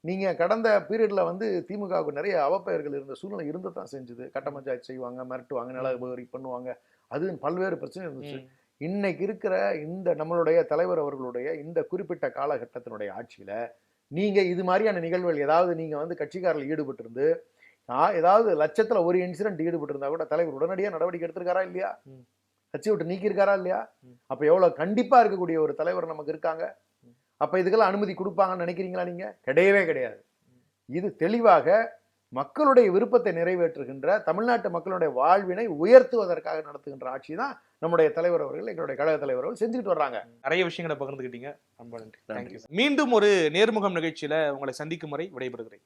நீங்க கடந்த பீரியட்ல வந்து திமுகவுக்கு நிறைய அவப்பெயர்கள் இருந்த சூழ்நிலை இருந்து தான் செஞ்சது. கட்ட பஞ்சாயத்து செய்வாங்க, மிரட்டுவாங்க, நில உபகரி பண்ணுவாங்க, அது பல்வேறு பிரச்சனை இருந்துச்சு. இன்னைக்கு இருக்கிற இந்த நம்மளுடைய தலைவர் அவர்களுடைய இந்த குறிப்பிட்ட காலகட்டத்தினுடைய ஆட்சியில நீங்க இது மாதிரியான நிகழ்வுகள் ஏதாவது நீங்க வந்து கட்சிக்காரர்கள் ஈடுபட்டு இருந்து ஏதாவது லட்சத்துல ஒரு இன்சிடென்ட் ஈடுபட்டு இருந்தா கூட தலைவர் உடனடியாக நடவடிக்கை எடுத்திருக்காரா இல்லையா? கட்சி விட்டு நீக்கி இருக்காரா இல்லையா? அப்ப எவ்வளவு கண்டிப்பா இருக்கக்கூடிய ஒரு தலைவர் நமக்கு இருக்காங்க. அப்ப இதுக்கெல்லாம் அனுமதி கொடுப்பாங்கன்னு நினைக்கிறீங்களா? நீங்க கிடையவே கிடையாது. இது தெளிவாக மக்களுடைய விருப்பத்தை நிறைவேற்றுகின்ற, தமிழ்நாட்டு மக்களுடைய வாழ்வினை உயர்த்துவதற்காக நடத்துகின்ற ஆட்சி தான் நம்முடைய தலைவர் அவர்கள், எங்களுடைய கழக தலைவர் அவர்கள் செஞ்சுட்டு வர்றாங்க. நிறைய விஷயங்களை பகிர்ந்துக்கிட்டீங்க. ரொம்ப நன்றி. மீண்டும் ஒரு நேர்முகம் நிகழ்ச்சியில உங்களை சந்திக்கும் வரை விடைபெறுகிறேன்.